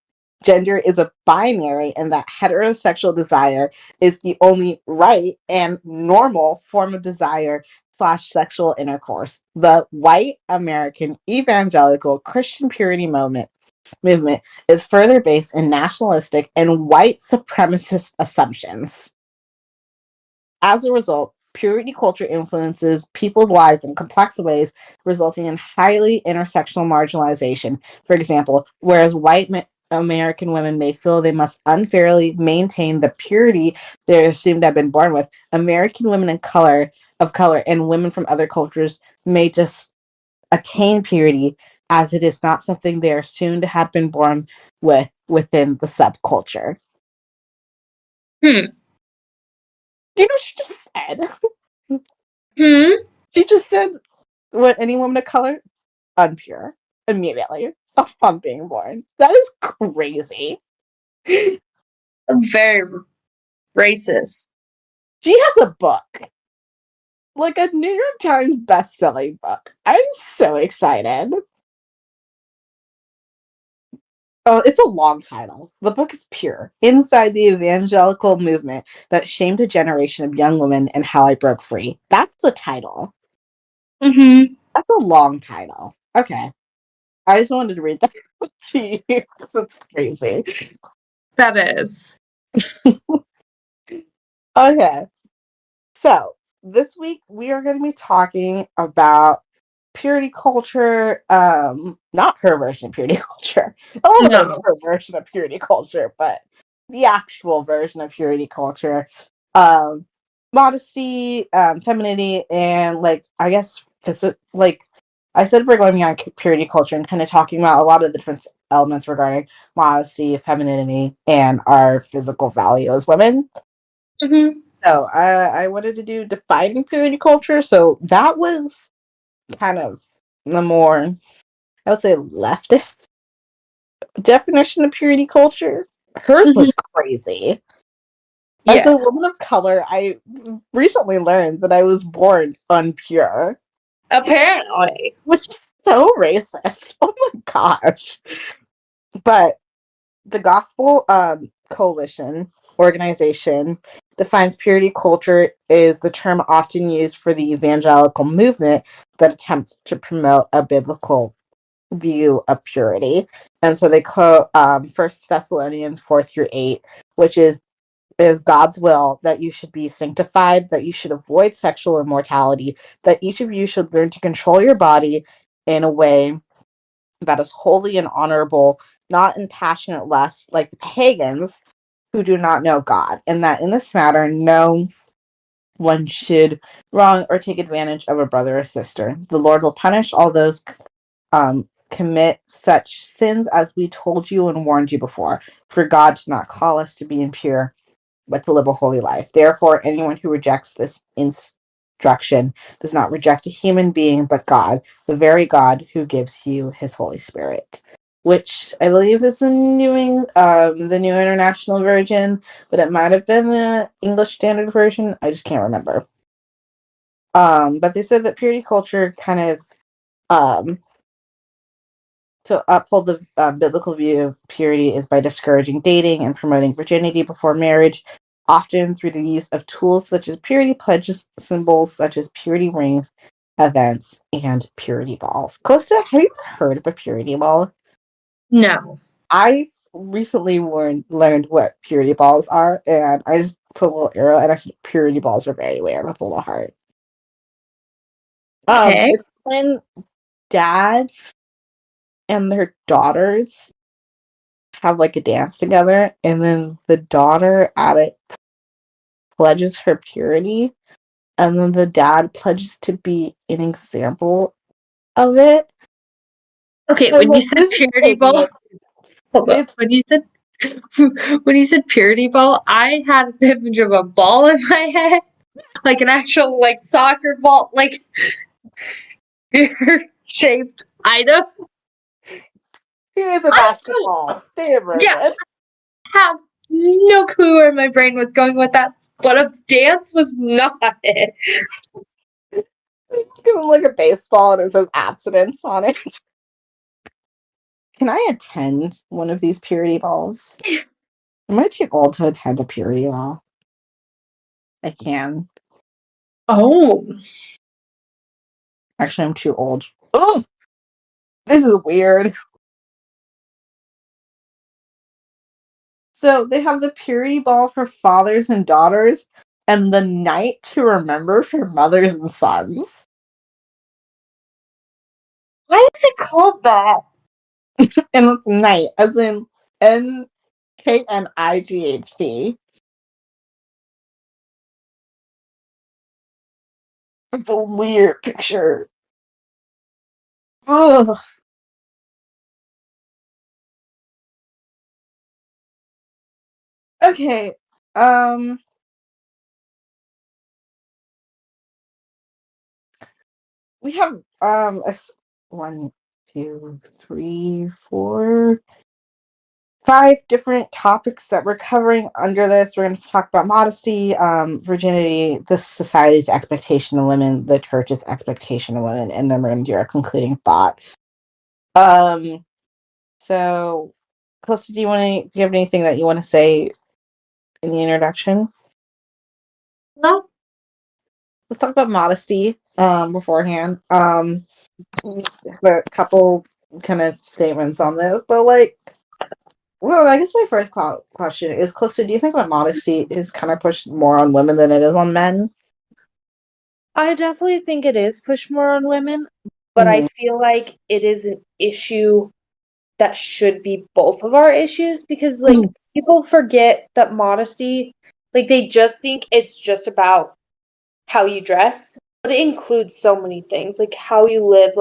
gender is a binary and that heterosexual desire is the only right and normal form of desire / sexual intercourse. The white American evangelical Christian purity movement is further based in nationalistic and white supremacist assumptions. As a result, purity culture influences people's lives in complex ways, resulting in highly intersectional marginalization. For example, whereas American women may feel they must unfairly maintain the purity they're assumed to have been born with, American women of color and women from other cultures may just attain purity, as it is not something they are assumed to have been born with within the subculture. You know what she just said? She just said, "What any woman of color, unpure immediately upon being born." That is crazy.
Very racist.
She has a book, like a New York Times best-selling book. I'm so excited. Oh, it's a long title. The book is Pure: Inside the Evangelical Movement That Shamed a Generation of Young Women and How I Broke Free. That's the title. That's a long title. Okay. I just wanted to read that to you because it's crazy.
That is.
Okay. So, this week we are going to be talking about purity culture. Not her version of purity culture. A little bit of her version of purity culture, but the actual version of purity culture. Modesty, femininity, and like I guess like I said, we're going beyond purity culture and kind of talking about a lot of the different elements regarding modesty, femininity, and our physical value as women. So I wanted to do defining purity culture. So that was kind of the more, I would say, leftist definition of purity culture. Hers was crazy. As a woman of color, I recently learned that I was born unpure.
Apparently.
Which is so racist. Oh my gosh. But the Gospel Coalition organization defines purity culture is the term often used for the evangelical movement that attempts to promote a biblical view of purity. And so they quote 1 Thessalonians 4-8, which is God's will that you should be sanctified, that you should avoid sexual immorality, that each of you should learn to control your body in a way that is holy and honorable, not in passionate lust like the pagans who do not know God, and that in this matter no one should wrong or take advantage of a brother or sister. The Lord will punish all those commit such sins as we told you and warned you before. For God did not call us to be impure, but to live a holy life. Therefore, anyone who rejects this instruction does not reject a human being, but God, the very God who gives you his Holy Spirit. Which I believe is the New International Version, but it might have been the English Standard Version. I just can't remember. But they said that purity culture kind of to uphold the biblical view of purity is by discouraging dating and promoting virginity before marriage, often through the use of tools such as purity pledges, symbols such as purity rings, events, and purity balls. Calista, have you heard of a purity ball?
No.
I recently learned what purity balls are, and I just put a little arrow, and I said purity balls are very weird with a little heart.
Okay.
It's when dads and their daughters have like a dance together, and then the daughter at it pledges her purity, and then the dad pledges to be an example of it.
Okay, when you said purity ball, hold up. When you said purity ball, I had an image of a ball in my head, like an actual like soccer ball, like spear shaped item.
Here's a basketball. Stay a virgin.
Yeah, have no clue where my brain was going with that, but a dance was not it.
Give him like a baseball and it says abstinence on it. Can I attend one of these purity balls? Am I too old to attend a purity ball? I can.
Oh.
Actually, I'm too old. Oh, this is weird. So they have the purity ball for fathers and daughters, and the night to remember for mothers and sons.
Why is it called that?
And it's night, as in NKNIGHT. It's a weird picture. Ugh. Okay. We have one, two, three, four, five different topics that we're covering under this. We're going to talk about modesty, virginity, the society's expectation of women, the church's expectation of women, and then we're going to do our concluding thoughts. So, Calista, do you have anything that you want to say in the introduction?
No.
Let's talk about modesty beforehand. A couple kind of statements on this, but well, I guess my first question is, Calista, do you think that modesty is kind of pushed more on women than it is on men?
I definitely think it is pushed more on women, but I feel like it is an issue that should be both of our issues because people forget that modesty, they just think it's just about how you dress, but it includes so many things, like how you live,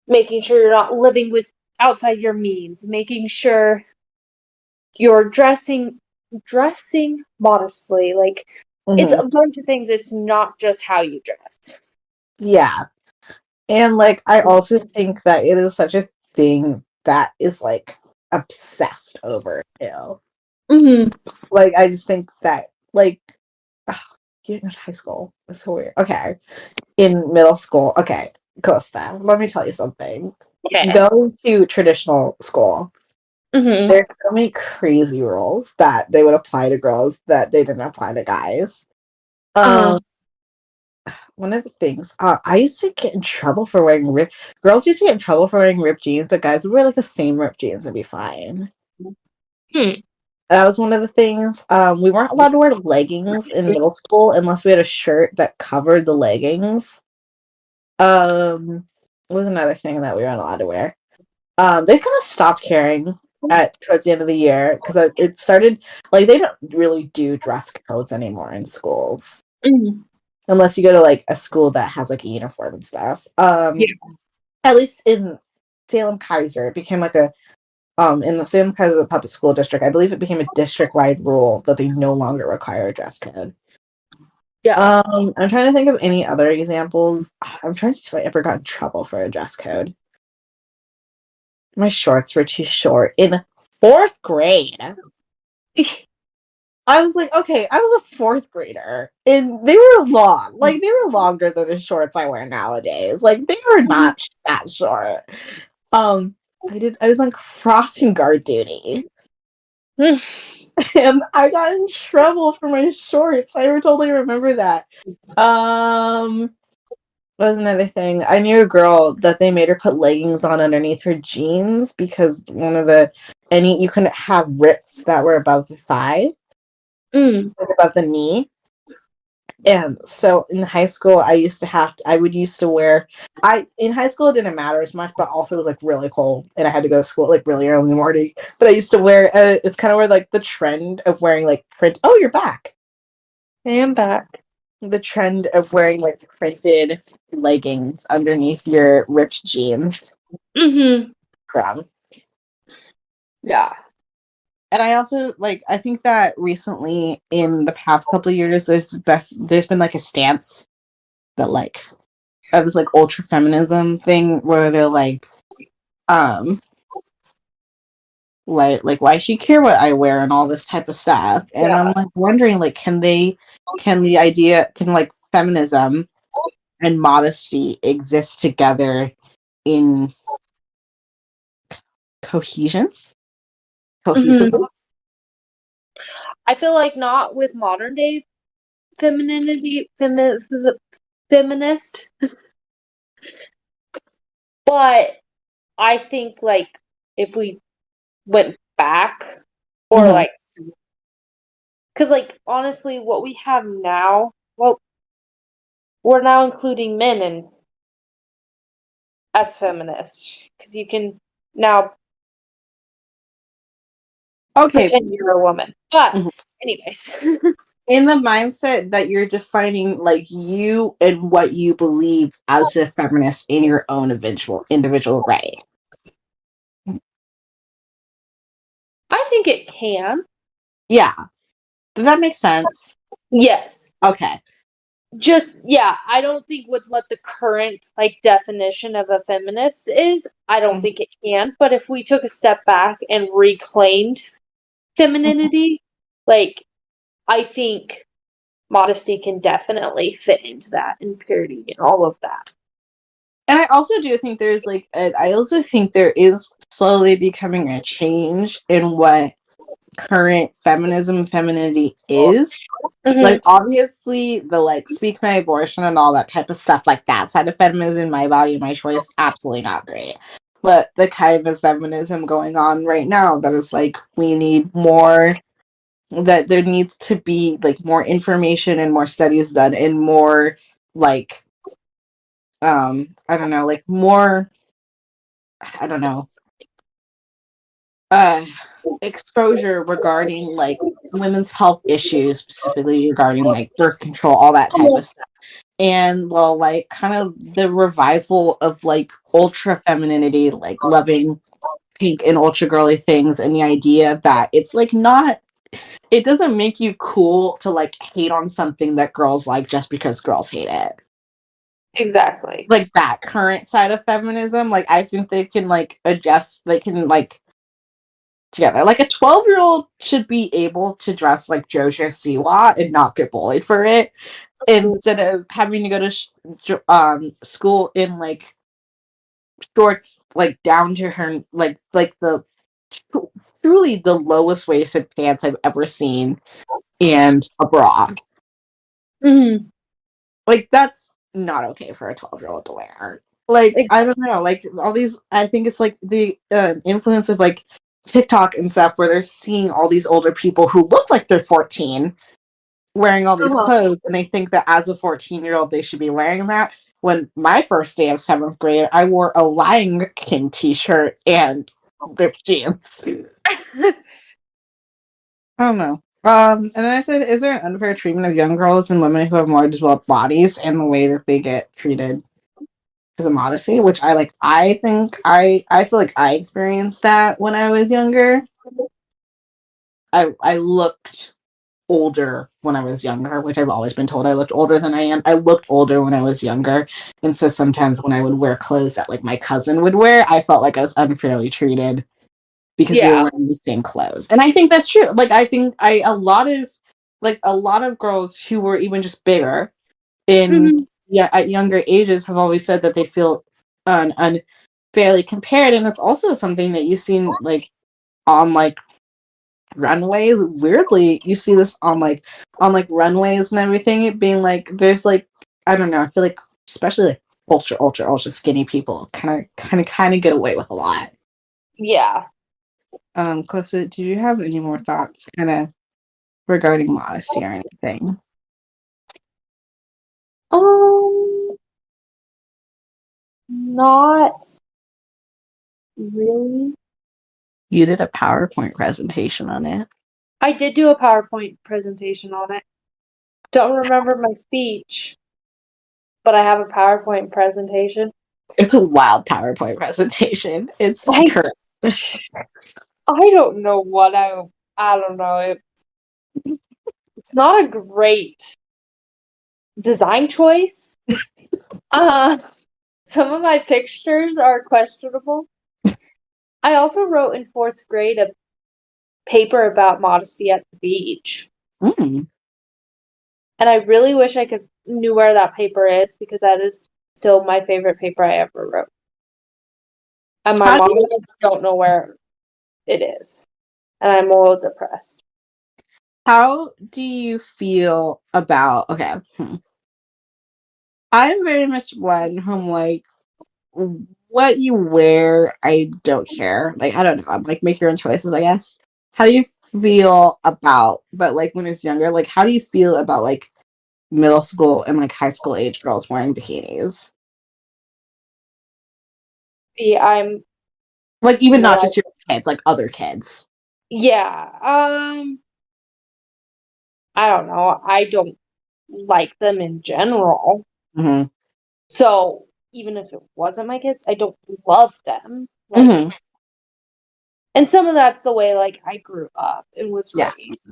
making sure you're not living with outside your means, making sure you're dressing modestly. It's a bunch of things. It's not just how you dress.
Yeah. And I also think that it is such a thing that is obsessed over too.
Mm-hmm.
Like, I just think that, like, you're in high school. That's so weird. Okay. In middle school. Okay. Costa, let me tell you something.
Okay.
Going to traditional school, there's so many crazy rules that they would apply to girls that they didn't apply to guys. One of the things, I used to get in trouble for wearing ripped. Girls used to get in trouble for wearing ripped jeans, but guys would wear like the same ripped jeans and be fine. That was one of the things. We weren't allowed to wear leggings in middle school unless we had a shirt that covered the leggings. Was another thing that we weren't allowed to wear. They kind of stopped caring at towards the end of the year because it started like they don't really do dress codes anymore in schools unless you go to like a school that has like a uniform and stuff. At least in Salem Kaiser, it became like a in the Salem Kaiser public school district. I believe it became a district wide rule that they no longer require a dress code.
Yeah.
I'm trying to think of any other examples. I'm trying to see if I ever got in trouble for a dress code. My shorts were too short in 4th grade. I was like, okay, I was a 4th grader, and they were long. Like, they were longer than the shorts I wear nowadays. Like, they were not that short. I was on crossing guard duty. And I got in trouble for my shorts. I totally remember that. Was another thing. I knew a girl that they made her put leggings on underneath her jeans because you couldn't have rips that were above the thigh, above the knee. And so in high school, in high school it didn't matter as much, but also it was like really cold and I had to go to school like really early in the morning. But I used to wear, it's kind of where like the trend of wearing like you're back.
I am back.
The trend of wearing like printed leggings underneath your ripped jeans. From.
Yeah.
And I also I think that recently in the past couple of years there's been like a stance that of this like ultra feminism thing where they're like why she care what I wear and all this type of stuff. And I'm like wondering can feminism and modesty exist together in cohesively?
I feel like not with modern day femininity, feminist, but I think if we went back or because honestly, what we have now, well, we're now including men in as feminists because you can now pretend you're a woman. But anyways.
In the mindset that you're defining you and what you believe as a feminist in your own individual right.
I think it can.
Yeah. Does that make sense?
Yes.
Okay.
I don't think with what the current definition of a feminist is, I don't think it can. But if we took a step back and reclaimed femininity, I think modesty can definitely fit into that, and purity and all of that.
And I also do think I also think there is slowly becoming a change in what current femininity is. Obviously the speak my abortion and all that type of stuff, that side of feminism, my body, my choice, absolutely not great. But the kind of feminism going on right now that is we need more, that there needs to be more information and more studies done and more I don't know, more, I don't know, exposure regarding women's health issues, specifically regarding birth control, all that type of stuff. And kind of the revival of ultra femininity, loving pink and ultra girly things, and the idea that it's not, it doesn't make you cool to hate on something that girls like just because girls hate it.
Exactly.
That current side of feminism, I think they can adjust, they can together. Like a 12-year-old should be able to dress like JoJo Siwa and not get bullied for it, instead of having to go to school in like shorts like down to her like the truly the lowest waisted pants I've ever seen and a bra.
Mm-hmm.
Like that's not okay for a 12-year-old to wear. Like I don't know, like all these. I think it's like the influence of like TikTok and stuff, where they're seeing all these older people who look like they're 14 wearing all these clothes, and they think that as a 14-year-old they should be wearing that. When my first day of 7th grade, I wore a Lion King t-shirt and ripped jeans. I don't know. And then I said, is there an unfair treatment of young girls and women who have more developed bodies and the way that they get treated because of modesty? Which I like. I think I feel like I experienced that when I was younger. I looked older when I was younger, which I've always been told I looked older than I am. I looked older when I was younger, and so sometimes when I would wear clothes that like my cousin would wear, I felt like I was unfairly treated because we were wearing the same clothes. And I think that's true. Like I think a lot of girls who were even just bigger in at younger ages have always said that they feel unfairly compared, and it's also something that you've seen like on like runways. Weirdly, you see this on like runways and everything, it being like there's like I don't know, I feel like especially like ultra skinny people kind of get away with a lot.
Yeah.
Close, do you have any more thoughts kind of regarding modesty or anything?
Not really.
You did a PowerPoint presentation on it.
I did do a PowerPoint presentation on it. Don't remember my speech, but I have a PowerPoint presentation.
It's a wild PowerPoint presentation. It's correct.
I don't know what I don't know. It's not a great design choice. Some of my pictures are questionable. I also wrote in 4th grade a paper about modesty at the beach.
Mm.
And I really wish I knew where that paper is, because that is still my favorite paper I ever wrote. And my mom and I don't know where it is. And I'm a little depressed.
How do you feel about I'm very much one who I'm like, what you wear, I don't care. Like, I don't know. I'm like, make your own choices, I guess. How do you feel about, but like when it's younger, like, how do you feel about like middle school and like high school age girls wearing bikinis?
Yeah, I'm
like, even not just your kids, like other kids.
Yeah. I don't know. I don't like them in general.
Mm-hmm.
So even if it wasn't my kids, I don't love them. Like, and some of that's the way like I grew up and was raised.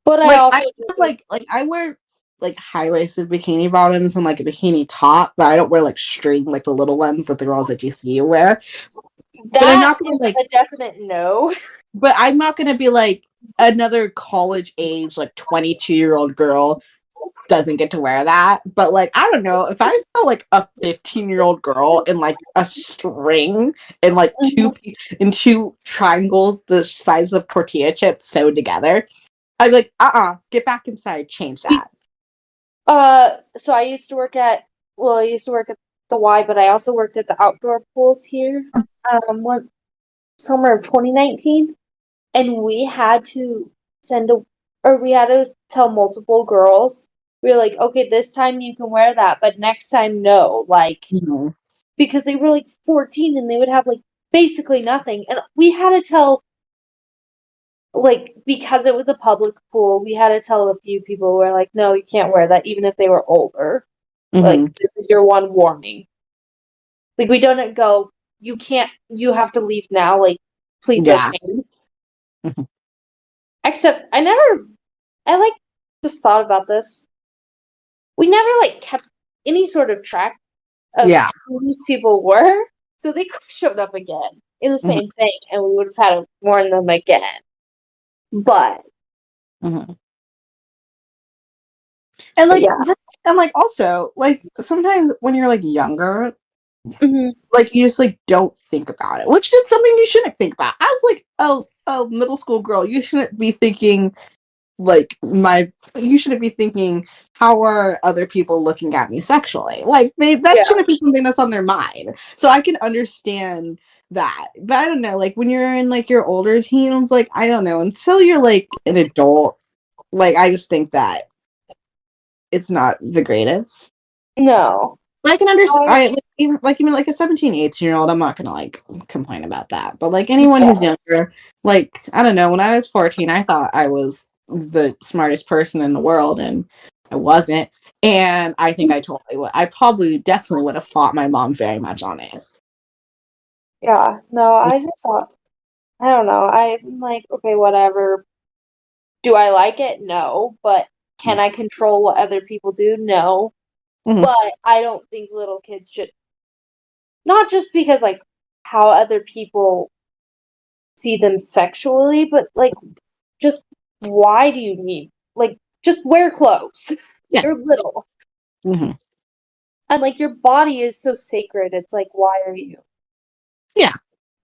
But
like,
I also
I wear like high-waisted bikini bottoms and like a bikini top, but I don't wear like string like the little ones that the girls at GCU wear. But I'm not gonna
like a definite no.
But I'm not gonna be like another college age like 22-year-old girl doesn't get to wear that. But like I don't know, if I saw like a 15-year-old girl in like a string and like two triangles the size of tortilla chips sewed together, I'd be like, get back inside, change that.
So I used to work at the Y, but I also worked at the outdoor pools here. One summer of 2019, and we had to we had to tell multiple girls. We were like, okay, this time you can wear that, but next time no, like because they were like 14 and they would have like basically nothing, and we had to tell. Like, because it was a public pool, we had to tell a few people, we're like, no, you can't wear that, even if they were older. Like, this is your one warning. Like, we don't go, you can't, you have to leave now, like, please go change. Except, I like, just thought about this. We never, like, kept any sort of track of who these people were, so they showed up again. in the same thing, and we would have had to warn them again. But
and like
yeah.
and like also like sometimes when you're like younger,
Mm-hmm.
like you just like don't think about it, which is something you shouldn't think about as like a middle school girl. You shouldn't be thinking like you shouldn't be thinking how are other people looking at me sexually, like that shouldn't be something that's on their mind. So I can understand that, but I don't know, like when you're in like your older teens, like I don't know, until you're like an adult, like I just think that it's not the greatest.
No.
I can understand. Even like a 17, 18-year-old, I'm not gonna like complain about that. But like anyone who's younger, like I don't know. When I was 14, I thought I was the smartest person in the world, and I wasn't. And I think I totally would. I probably definitely would have fought my mom very much on it.
Yeah. No, I just thought, I don't know. I'm like, okay, whatever. Do I like it? No. But can I control what other people do? No. But I don't think little kids should, not just because like how other people see them sexually, but like just why do you need, like, just wear clothes.
Yeah.
You're little. And like your body is so sacred. It's like, why are you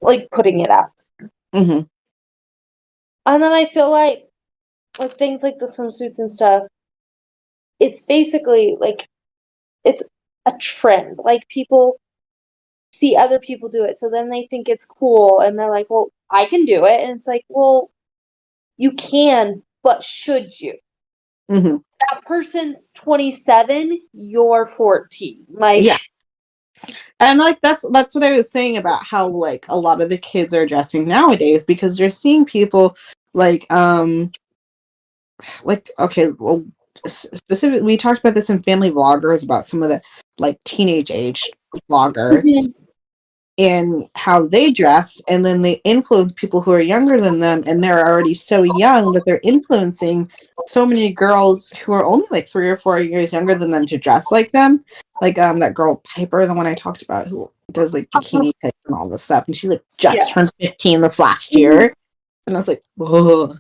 like putting it out? And then I feel like with things like the swimsuits and stuff, it's basically like it's a trend. Like people see other people do it, so then they think it's cool, and they're like, "Well, I can do it." And it's like, "Well, you can, but should you?" That person's 27, you're 14. Like,
and like that's what I was saying about how like a lot of the kids are dressing nowadays, because you're seeing people like okay, well, specifically we talked about this in family vloggers about some of the like teenage age vloggers and how they dress, and then they influence people who are younger than them, and they're already so young that they're influencing so many girls who are only like 3 or 4 years younger than them to dress like them, like that girl Piper, the one I talked about, who does like bikini pics and all this stuff, and she like just turned 15 this last year, and I was like, whoa.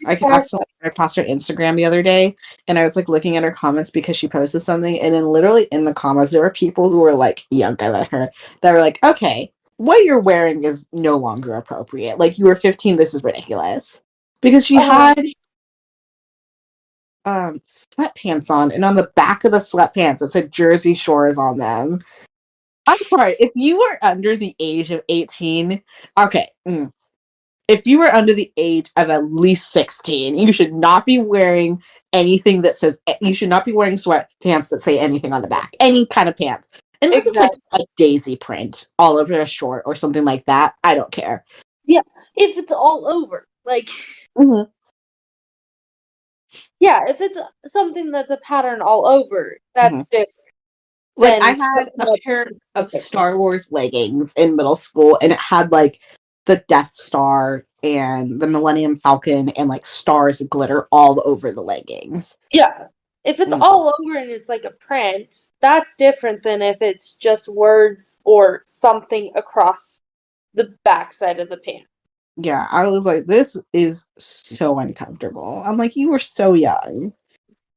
I accidentally ran across her Instagram the other day, and I was like looking at her comments because she posted something, and then literally in the comments there were people who were like younger than her that were like, okay, what you're wearing is no longer appropriate. Like, you were 15, this is ridiculous. Because she had sweatpants on, and on the back of the sweatpants it said Jersey Shores on them. I'm sorry, if you were under the age of 18, okay, if you were under the age of at least 16, you should not be wearing anything that says, you should not be wearing sweatpants that say anything on the back, any kind of pants. Unless it's like a daisy print all over a short or something like that. I don't care.
Yeah, if it's all over. Like, yeah, if it's something that's a pattern all over, that's different.
Like, I had a pair of Star Wars leggings in middle school, and it had like the Death Star and the Millennium Falcon and like stars glitter all over the leggings.
Yeah. If it's all over and it's like a print, that's different than if it's just words or something across the backside of the pants.
Yeah, I was like, this is so uncomfortable. I'm like, you were so young.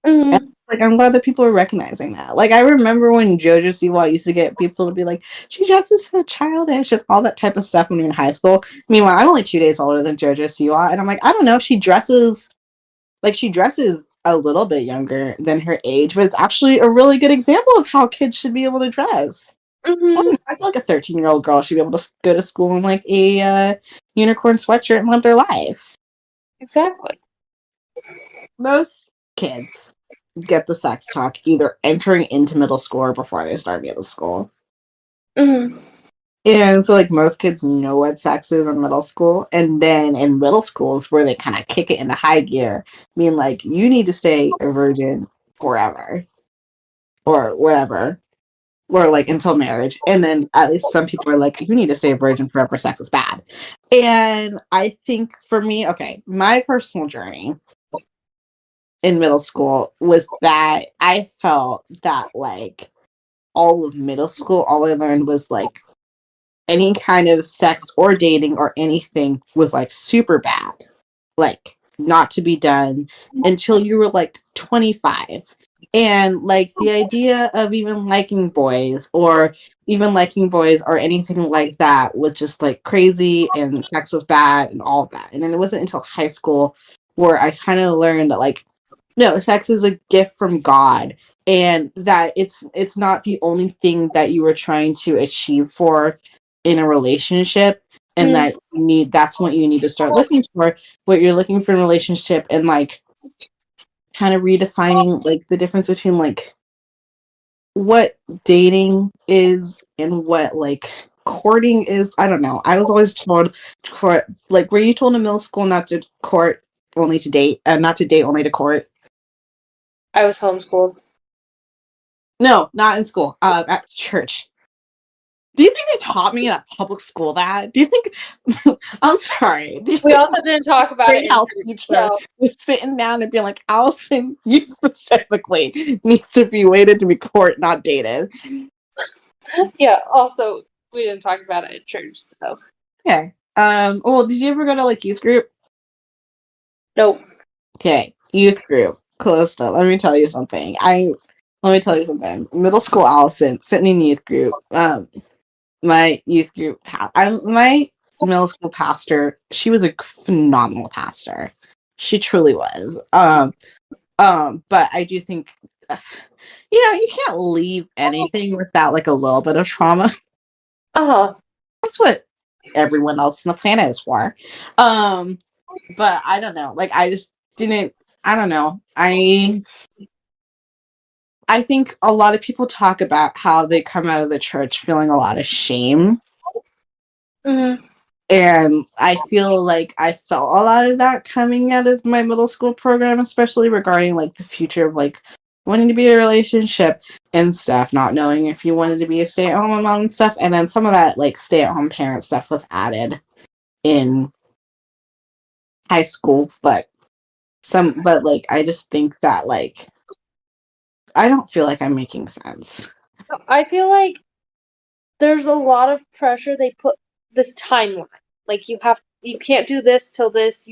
And, like, I'm glad that people are recognizing that. Like, I remember when JoJo Siwa used to get people to be like, she dresses so childish and all that type of stuff when you're in high school. Meanwhile, I'm only 2 days older than JoJo Siwa, and I'm like, I don't know, she dresses a little bit younger than her age, but it's actually a really good example of how kids should be able to dress. I feel like a 13-year-old girl should be able to go to school in like a unicorn sweatshirt and live their life.
Exactly.
Most kids get the sex talk either entering into middle school or before they start middle school. And so, like, most kids know what sex is in middle school. And then in middle school is where they kind of kick it into high gear, meaning, like, you need to stay a virgin forever or whatever, or like until marriage. And then at least some people are like, you need to stay a virgin forever, sex is bad. And I think for me, okay, my personal journey in middle school was that I felt that like all of middle school, all I learned was like any kind of sex or dating or anything was like super bad, like not to be done until you were like 25. And like the idea of even liking boys or anything like that was just like crazy, and sex was bad and all of that. And then it wasn't until high school where I kind of learned that like, no, sex is a gift from God, and that it's not the only thing that you were trying to achieve for in a relationship, and that that's what you need to start looking for, what you're looking for in a relationship, and like kind of redefining like the difference between like what dating is and what like courting is. I don't know. I was always told to court, like, were you told in middle school not to court, only to date, not to date, only to court?
I was homeschooled.
No, not in school. At church. Do you think they taught me in a public school that? Do you think? I'm sorry.
We also didn't talk about it.
Health teacher was sitting down and being like, "Allison, you specifically needs to be waited to be court, not dated."
Yeah. Also, we didn't talk about it at church, so.
Okay. Well, did you ever go to like youth group?
Nope.
Okay, youth group. Calista, let me tell you something. Middle school Allison, sitting in youth group. My youth group, my middle school pastor, she was a phenomenal pastor. She truly was. But I do think, you can't leave anything without like a little bit of trauma. That's what everyone else on the planet is for. But I don't know. Like, I just didn't. I don't know. I think a lot of people talk about how they come out of the church feeling a lot of shame.
Mm-hmm.
And I feel like I felt a lot of that coming out of my middle school program, especially regarding like the future of like wanting to be in a relationship and stuff, not knowing if you wanted to be a stay-at-home mom and stuff. And then some of that like stay-at-home parent stuff was added in high school, but like I just think that like I don't feel like I'm making sense.
I feel like there's a lot of pressure they put this timeline. Like you can't do this till this,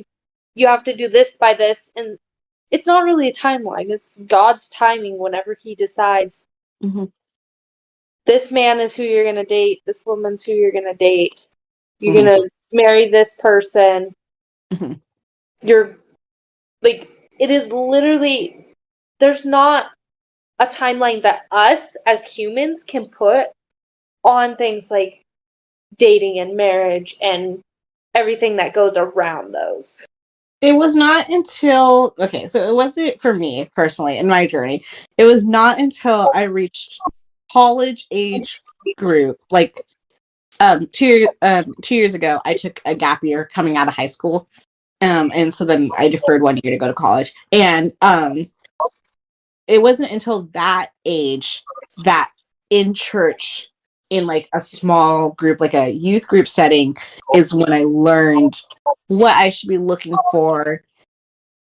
you have to do this by this, and it's not really a timeline. It's God's timing whenever he decides.
Mm-hmm.
This man is who you're gonna date, this woman's who you're gonna date. You're gonna marry this person.
Mm-hmm.
You're like, it is literally, there's not a timeline that us as humans can put on things like dating and marriage and everything that goes around those.
It was not until, okay, so it wasn't for me personally in my journey. It was not until I reached college age group, like 2 years ago, I took a gap year coming out of high school. And so then I deferred 1 year to go to college. And it wasn't until that age that in church, in like a small group, like a youth group setting, is when I learned what I should be looking for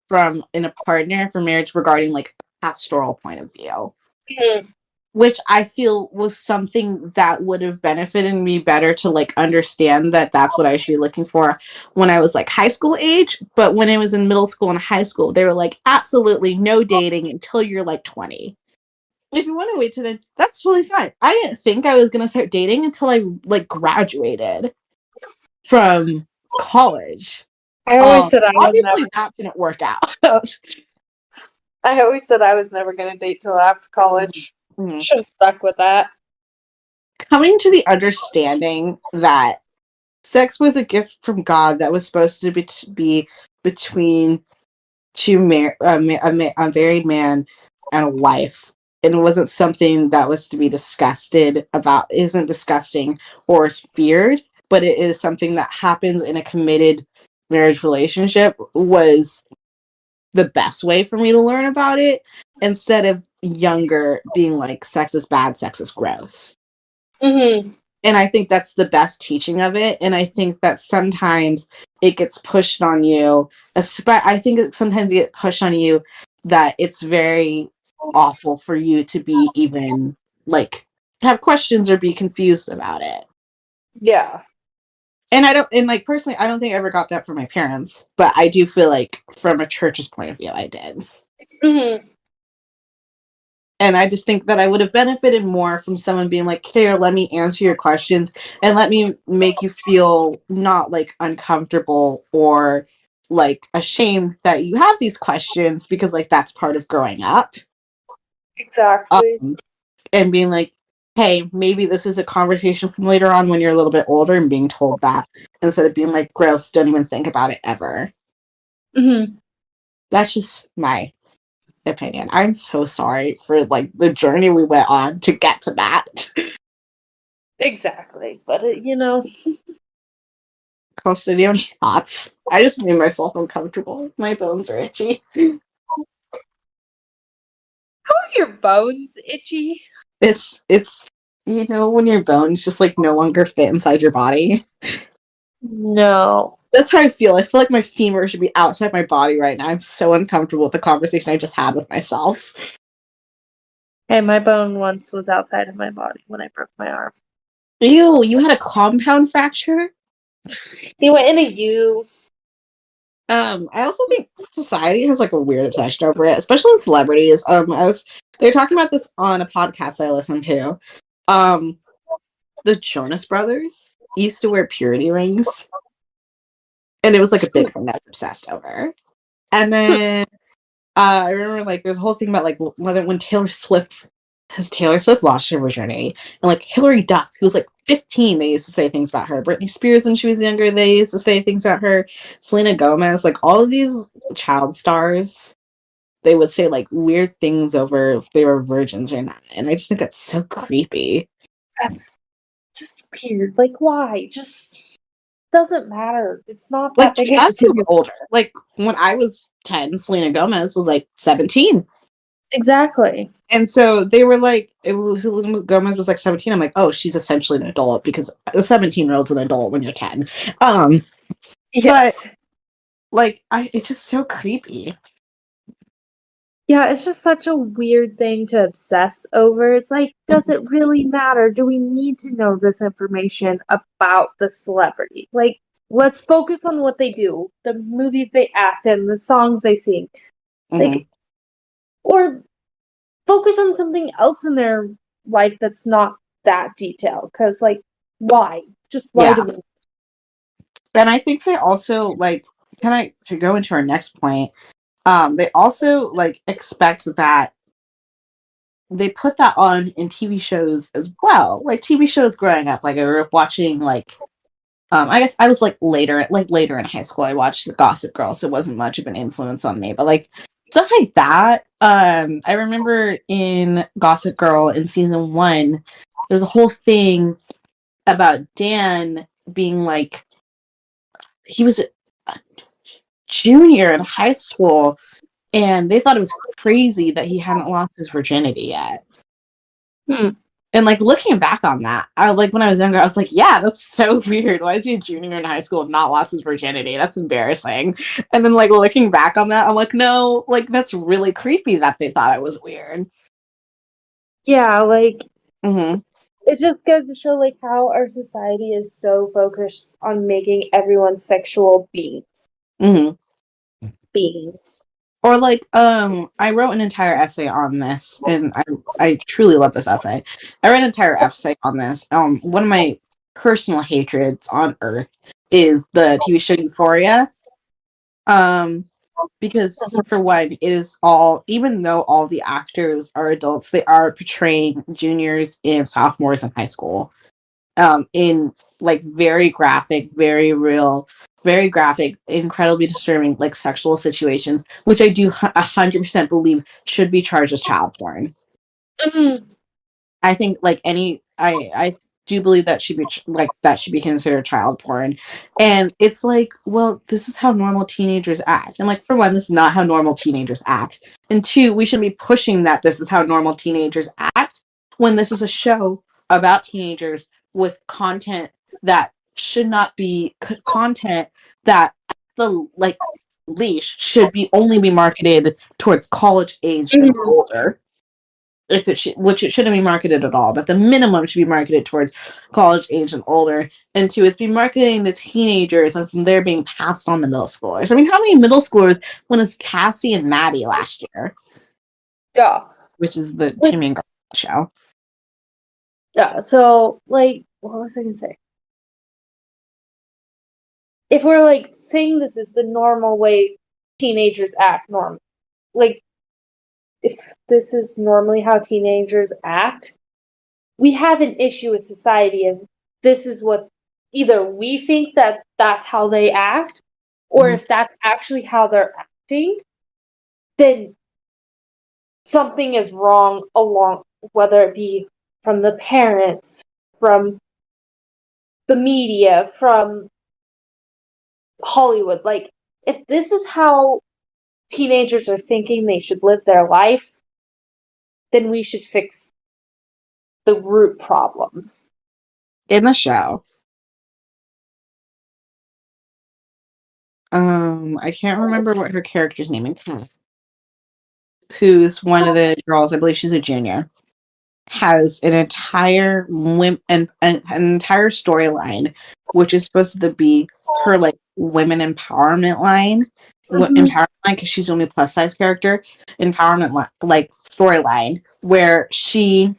from in a partner for marriage regarding like a pastoral point of view.
Mm-hmm.
Which I feel was something that would have benefited me better to like understand that that's what I should be looking for when I was like high school age. But when I was in middle school and high school, they were like, absolutely no dating until you're like 20. If you want to wait till then, that's totally fine. I didn't think I was going to start dating until I like graduated from college.
I always said I was
obviously
never.
That didn't work out.
I always said I was never going to date till after college. Mm-hmm. Should have stuck with that.
Coming to the understanding that sex was a gift from God that was supposed to be between a married man and a wife. And it wasn't something that was to be disgusted about, isn't disgusting or is feared, but it is something that happens in a committed marriage relationship, was the best way for me to learn about it, instead of younger being like, sex is bad, sex is gross.
Mm-hmm.
And I think that's the best teaching of it. And I think that sometimes it gets pushed on you. I think sometimes it gets pushed on you that it's very awful for you to be even like have questions or be confused about it.
Yeah.
And personally, I don't think I ever got that from my parents, but I do feel like from a church's point of view, I did.
Mm-hmm.
And I just think that I would have benefited more from someone being like, here, let me answer your questions and let me make you feel not like uncomfortable or like ashamed that you have these questions, because like that's part of growing up.
Exactly.
And being like, hey, maybe this is a conversation from later on when you're a little bit older, and being told that instead of being like, gross, don't even think about it ever.
Mm-hmm.
That's just my opinion. I'm so sorry for like the journey we went on to get to that.
Exactly. But,
Costa, do you have any thoughts? I just made myself uncomfortable. My bones are itchy.
How are your bones itchy?
It's when your bones just like no longer fit inside your body.
No.
That's how I feel. I feel like my femur should be outside my body right now. I'm so uncomfortable with the conversation I just had with myself.
Hey, my bone once was outside of my body when I broke my arm.
Ew, you had a compound fracture?
He went in a U.
I also think society has like a weird obsession over it, especially with celebrities. They were talking about this on a podcast I listened to. The Jonas Brothers used to wear purity rings, and it was like a big thing that's obsessed over. And then I remember like there's a whole thing about like whether when Taylor Swift lost her virginity, and like Hilary Duff, who was like 15, they used to say things about her. Britney Spears, when she was younger, they used to say things about her. Selena Gomez, like all of these child stars, they would say like weird things over if they were virgins or not. And I just think that's so creepy.
That's just weird. Like, why? Just doesn't matter. It's not
Like
that big of a
as kids
deal.
get older, like when I was 10, Selena Gomez was like 17.
Exactly.
And so they were like, Gomez was like 17. I'm like, oh, she's essentially an adult, because a 17-year-old's an adult when you're 10. But
Yes.
like, it's just so creepy.
Yeah, it's just such a weird thing to obsess over. It's like, does it really matter? Do we need to know this information about the celebrity? Like, let's focus on what they do, the movies they act in, the songs they sing. Like, or focus on something else in their life that's not that detailed. Because, like, why? Just why do
Yeah.
we?
And I think they also like, to go into our next point, they also like expect that they put that on in TV shows as well. Like TV shows growing up, like I grew up watching like I guess I was like later in high school I watched Gossip Girl, so it wasn't much of an influence on me. But like stuff like that. I remember in Gossip Girl in season 1, there's a whole thing about Dan being like, he was a junior in high school, and they thought it was crazy that he hadn't lost his virginity yet. And like looking back on that, I like when I was younger, I was like, yeah, that's so weird. Why is he a junior in high school and not lost his virginity? That's embarrassing. And then like looking back on that, I'm like, no, like that's really creepy that they thought it was weird.
Yeah, like,
Mm-hmm.
it just goes to show like how our society is so focused on making everyone sexual beings.
Mm-hmm.
Beings.
Or like, I wrote an entire essay on this, and I truly love this essay. I wrote an entire essay on this. One of my personal hatreds on earth is the TV show Euphoria. Because for one, it is all, even though all the actors are adults, they are portraying juniors and sophomores in high school. In like very graphic, very real, very graphic, incredibly disturbing, like sexual situations, which I do 100% believe should be charged as child porn.
Mm-hmm.
I think like I do believe that should be that should be considered child porn. And it's like, well, this is how normal teenagers act. And like, for one, this is not how normal teenagers act. And two, we shouldn't be pushing that this is how normal teenagers act when this is a show about teenagers with content that should not be content that the like leash should be only be marketed towards college age and older. if it which it shouldn't be marketed at all, but the minimum should be marketed towards college age and older. And two, it's be marketing the teenagers, and from there being passed on to middle schoolers. I mean, how many middle schoolers when it's Cassie and Maddie last year?
Yeah.
Which is the Timmy and Garlic show.
Yeah, so, like, what was I gonna say? If we're, like, saying this is the normal way teenagers act normally, like, if this is normally how teenagers act, we have an issue with society and this is what either we think that that's how they act, or if that's actually how they're acting, then something is wrong along, whether it be from the parents, from the media, from Hollywood. Like, if this is how teenagers are thinking they should live their life, then we should fix the root problems.
In the show. I can't remember what her character's name is. Who's one of the girls, I believe she's a junior, has an entire an entire storyline, which is supposed to be her like women empowerment line, empowerment line because she's the only plus size character, empowerment like storyline where she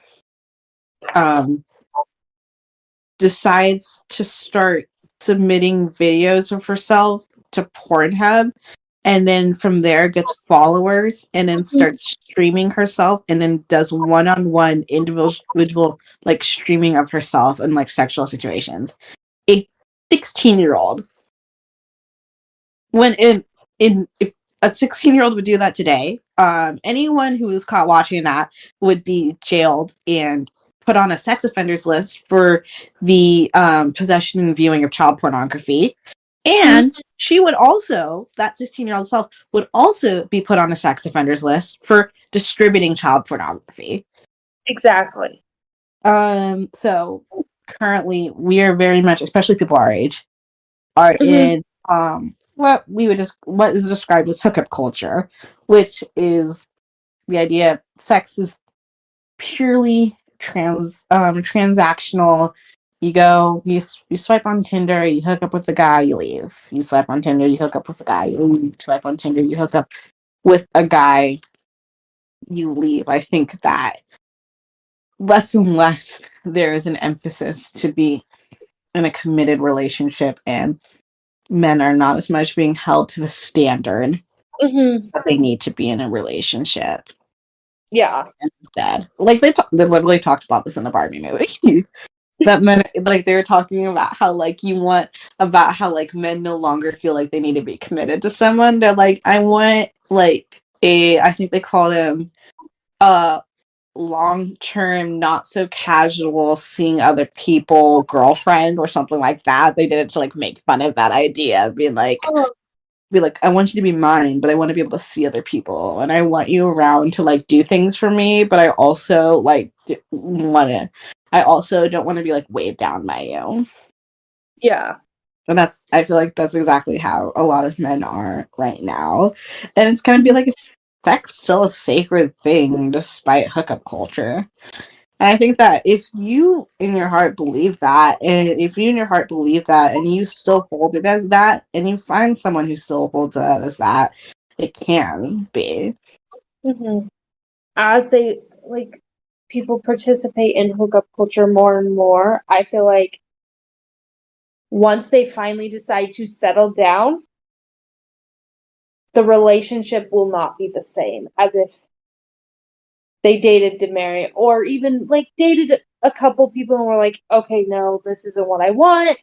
decides to start submitting videos of herself to Pornhub, and then from there gets followers, and then starts streaming herself, and then does one-on-one individual like streaming of herself in like sexual situations. A 16-year-old, when if a 16-year-old would do that today, anyone who was caught watching that would be jailed and put on a sex offenders list for the possession and viewing of child pornography. And she would also, that 16-year-old self, would also be put on a sex offenders list for distributing child pornography.
Exactly.
So currently we are very much, especially people our age, are in what is described as hookup culture, which is the idea sex is purely transactional. You go, you swipe on Tinder, you hook up with the guy, you leave. You swipe on Tinder, you hook up with the guy, you leave. You swipe on Tinder, you hook up with a guy, you leave. I think that less and less there is an emphasis to be in a committed relationship, and men are not as much being held to the standard that they need to be in a relationship.
Yeah.
Instead, like they literally talked about this in the Barbie movie. That men, like they were talking about how like men no longer feel like they need to be committed to someone. They're like, I want like I think they called him long-term, not so casual, seeing other people girlfriend or something like that. They did it to like make fun of that idea, being like, I want you to be mine, but I want to be able to see other people, and I want you around to like do things for me, but I also like I also don't want to be like weighed down by you.
Yeah.
And I feel like that's exactly how a lot of men are right now. And it's gonna be like, is sex still a sacred thing despite hookup culture? And I think that if you in your heart believe that, and if you in your heart believe that, and you still hold it as that, and you find someone who still holds it as that, it can be.
As they, like, people participate in hookup culture more and more, I feel like once they finally decide to settle down, the relationship will not be the same as if they dated to marry, or even like dated a couple people and were like, okay, no, this isn't what I want,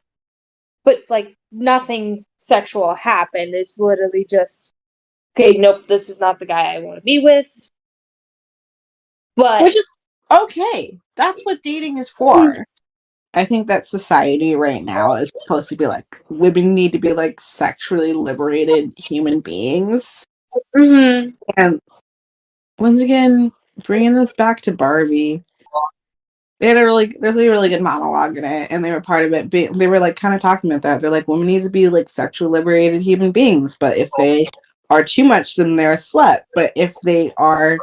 but like nothing sexual happened. It's literally just, okay, nope, this is not the guy I want to be with. But
which is okay. That's what dating is for. I think that society right now is supposed to be like, women need to be like sexually liberated human beings. And once again, bringing this back to Barbie, there's a really good monologue in it, and they were part of it. They were like kind of talking about that. They're like, women need to be like sexually liberated human beings, but if they are too much, then they're a slut. But if they are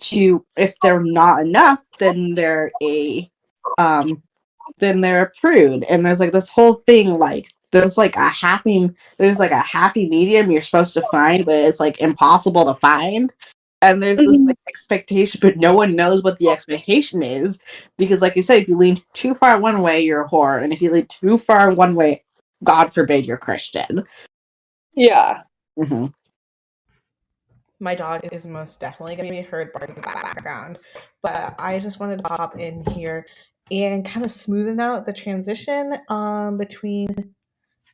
to, if they're not enough, then they're a prude. And there's like this whole thing, like there's like a happy medium you're supposed to find, but it's like impossible to find. And there's this like expectation, but no one knows what the expectation is, because like you said, if you lean too far one way, you're a whore, and if you lean too far one way, God forbid, you're Christian.
Yeah.
Mm-hmm.
My dog is most definitely going to be heard barking in the background, but I just wanted to pop in here and kind of smoothen out the transition between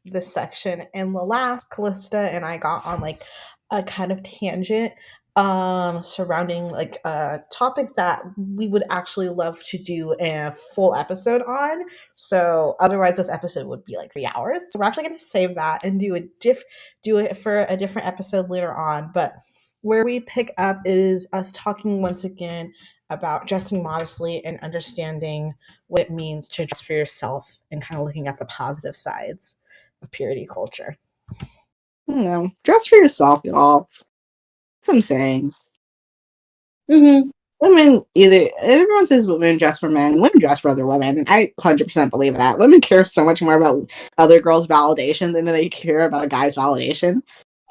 this section and the last. Callista and I got on like a kind of tangent surrounding like a topic that we would actually love to do a full episode on. So otherwise this episode would be like 3 hours. So we're actually going to save that and do it for a different episode later on. But where we pick up is us talking once again about dressing modestly and understanding what it means to dress for yourself and kind of looking at the positive sides of purity culture.
No, dress for yourself, y'all. That's what I'm saying.
Mm-hmm.
Women, everyone says women dress for men, women dress for other women. I 100% believe that. Women care so much more about other girls' validation than they care about a guy's validation.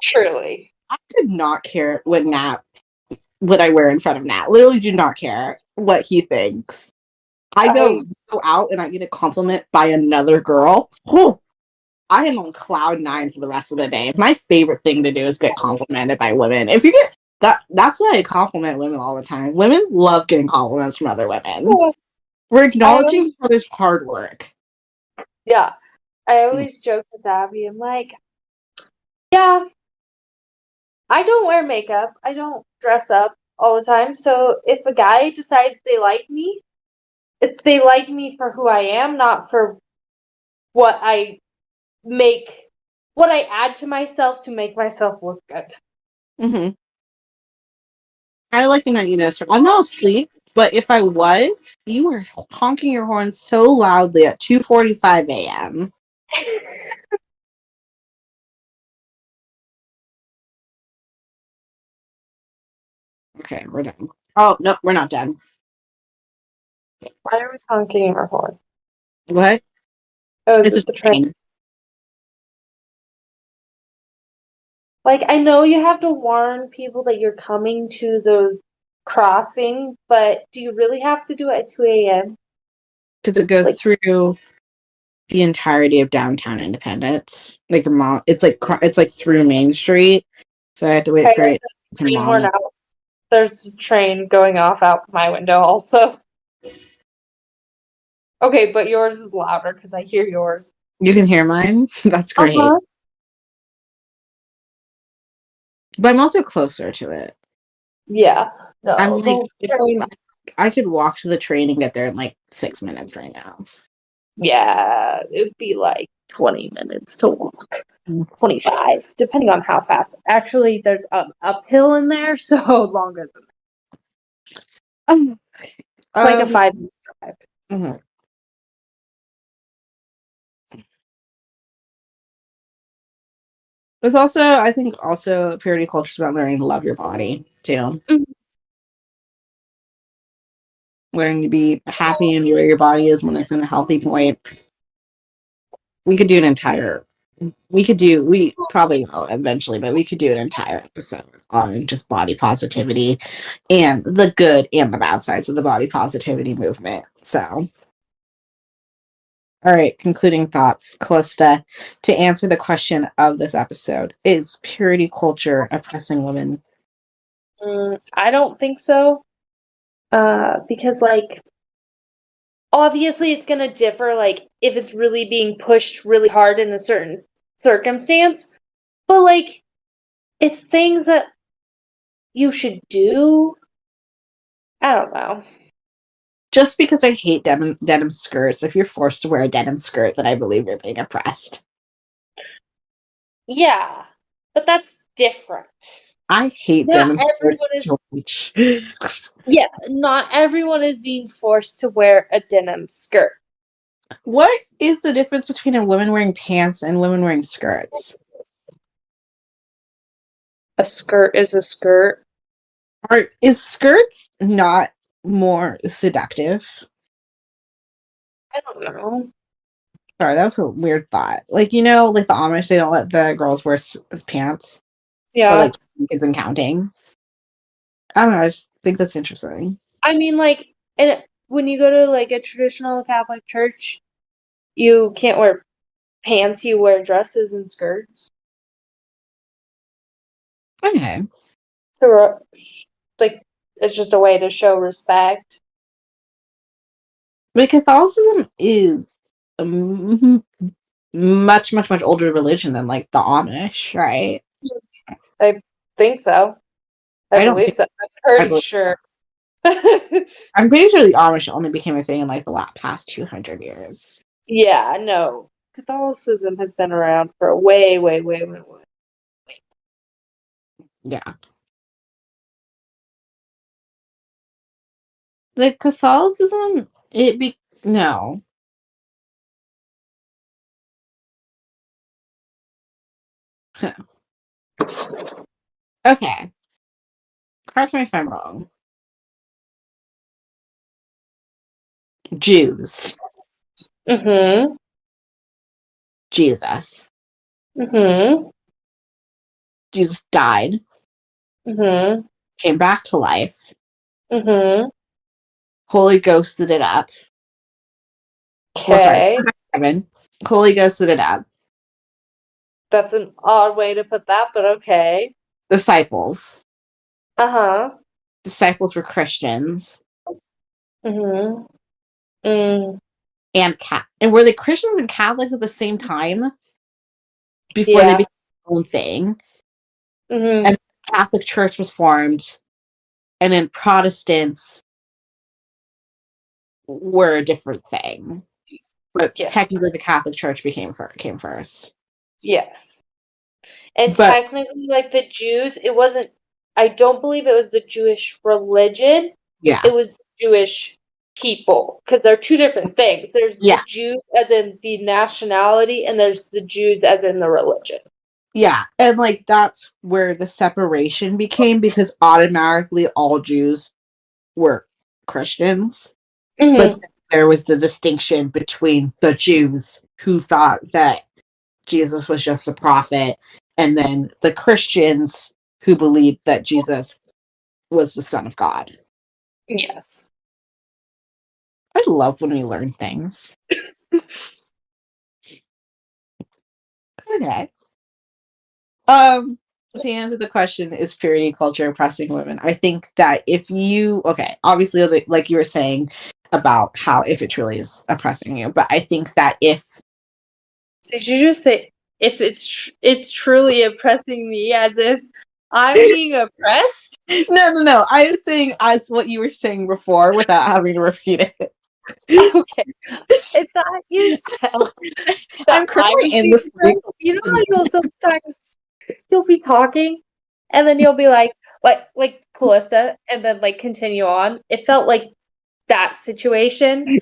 Truly.
I could not care what I wear in front of Nat. Literally do not care what he thinks. I go out and I get a compliment by another girl. Oh, I am on cloud 9 for the rest of the day. My favorite thing to do is get complimented by women. If you get that's why I compliment women all the time. Women love getting compliments from other women. Yeah. We're acknowledging each other's hard work.
Yeah. I always joke with Abby. I'm like, yeah, I don't wear makeup. I don't dress up all the time. So if a guy decides they like me, they like me for who I am, not for what I add to myself to make myself look good.
Mm-hmm. I like to know, I'm not asleep, but if I was, you were honking your horn so loudly at 2:45 a.m. Okay, we're done. Oh, no, we're not done.
Why are we honking our horn?
What?
Oh, it's the train. Like, I know you have to warn people that you're coming to the crossing, but do you really have to do it at 2 a.m.?
Because it goes through the entirety of downtown Independence. Like it's like through Main Street, so I have to wait for it to mom.
There's a train going off out my window also. Okay, but yours is louder because I hear yours.
You can hear mine? That's great. Uh-huh. But I'm also closer to it.
Yeah. No,
I'm like, I could walk to the train and get there in like 6 minutes right now.
Yeah, it'd be like 20 minutes to walk. 25, depending on how fast. Actually, there's an uphill in there, so longer than that. Like a 5-minute drive. Mm-hmm.
It's also, I think, purity culture is about learning to love your body too. Mm-hmm. Learning to be happy and where your body is when it's in a healthy point. We could do we probably will eventually, but we could do an entire episode on just body positivity and the good and the bad sides of the body positivity movement. So, all right, concluding thoughts, Callista, to answer the question of this episode, is purity culture oppressing women?
I don't think so. Because, like, obviously it's going to differ, like, if it's really being pushed really hard in a certain circumstance. But, like, it's things that you should do. I don't know.
Just because I hate denim skirts, if you're forced to wear a denim skirt, then I believe you're being oppressed.
Yeah, but that's different.
I hate denim skirts so much.
Yeah, not everyone is being forced to wear a denim skirt.
What is the difference between a woman wearing pants and women wearing skirts?
A skirt is a skirt.
Is skirts not more seductive?
I don't know.
Sorry, that was a weird thought. Like, you know, like the Amish, they don't let the girls wear pants for like kids and counting. I don't know. I just think that's interesting.
I mean, like, and when you go to like a traditional Catholic church, you can't wear pants. You wear dresses and skirts.
Okay.
Like, it's just a way to show respect.
But Catholicism is a much, much, much older religion than like the Amish, right?
I think so. I believe so. I'm pretty sure.
I'm pretty sure the Amish only became a thing in like the past 200 years.
Yeah, no. Catholicism has been around for way, way, way, way, way.
Yeah. Like Catholicism, no. Okay. Correct me if I'm wrong. Jews.
Mm-hmm.
Jesus.
Mm-hmm.
Jesus died.
Mm-hmm.
Came back to life.
Mm-hmm.
Holy Ghosted it up. Well, sorry.
Okay.
Heaven. Holy Ghosted it up.
That's an odd way to put that, but okay.
Disciples.
Uh-huh.
Disciples were Christians.
Mm-hmm. Mm.
And were they Christians and Catholics at the same time? Before they
Yeah.
became their own thing.
Mm-hmm.
And the Catholic Church was formed. And then Protestants were a different thing. But
Yes.
technically the Catholic Church came first.
Yes. And
But
technically, like the Jews, I don't believe it was the Jewish religion.
yeah.
It was Jewish people. Because they're two different things. There's the
Yeah.
Jews as in the nationality, and there's the Jews as in the religion.
Yeah. And like that's where the separation became, because automatically all Jews were Christians.
Mm-hmm.
But there was the distinction between the Jews who thought that Jesus was just a prophet, and then the Christians who believed that Jesus was the Son of God.
Yes.
I love when we learn things. Okay. To answer the question, is purity culture oppressing women? I think that obviously, like you were saying about how if it truly is oppressing you, but I think that if
Did you just say if it's truly oppressing me as if I'm being oppressed?
no, I was saying as what you were saying before without having to repeat it.
Okay. I thought you said
I'm currently in the
oppressed. You know how you'll be talking and then you'll be like Callista and then like continue on. It felt like that situation.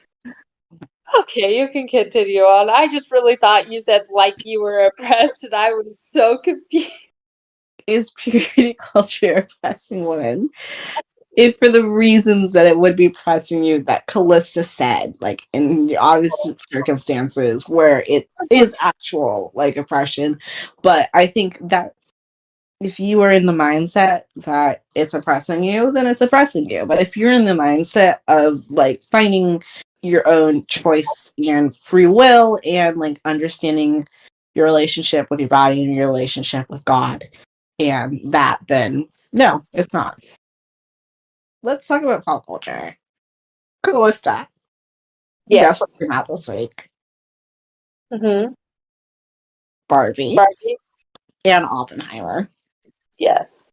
Okay, you can continue on. I just really thought you said like you were oppressed and I was so confused.
Is purity culture oppressing women? If for the reasons that it would be oppressing you, that Callista said, like in obvious circumstances where it is actual like oppression. But I think that if you are in the mindset that it's oppressing you, then it's oppressing you. But if you're in the mindset of like finding your own choice and free will and like understanding your relationship with your body and your relationship with God and that, then no, it's not. Let's talk about pop culture. Coolest.
Yes.
Guess what came out this week?
Mm-hmm.
Barbie
Barbie?
and Oppenheimer.
Yes.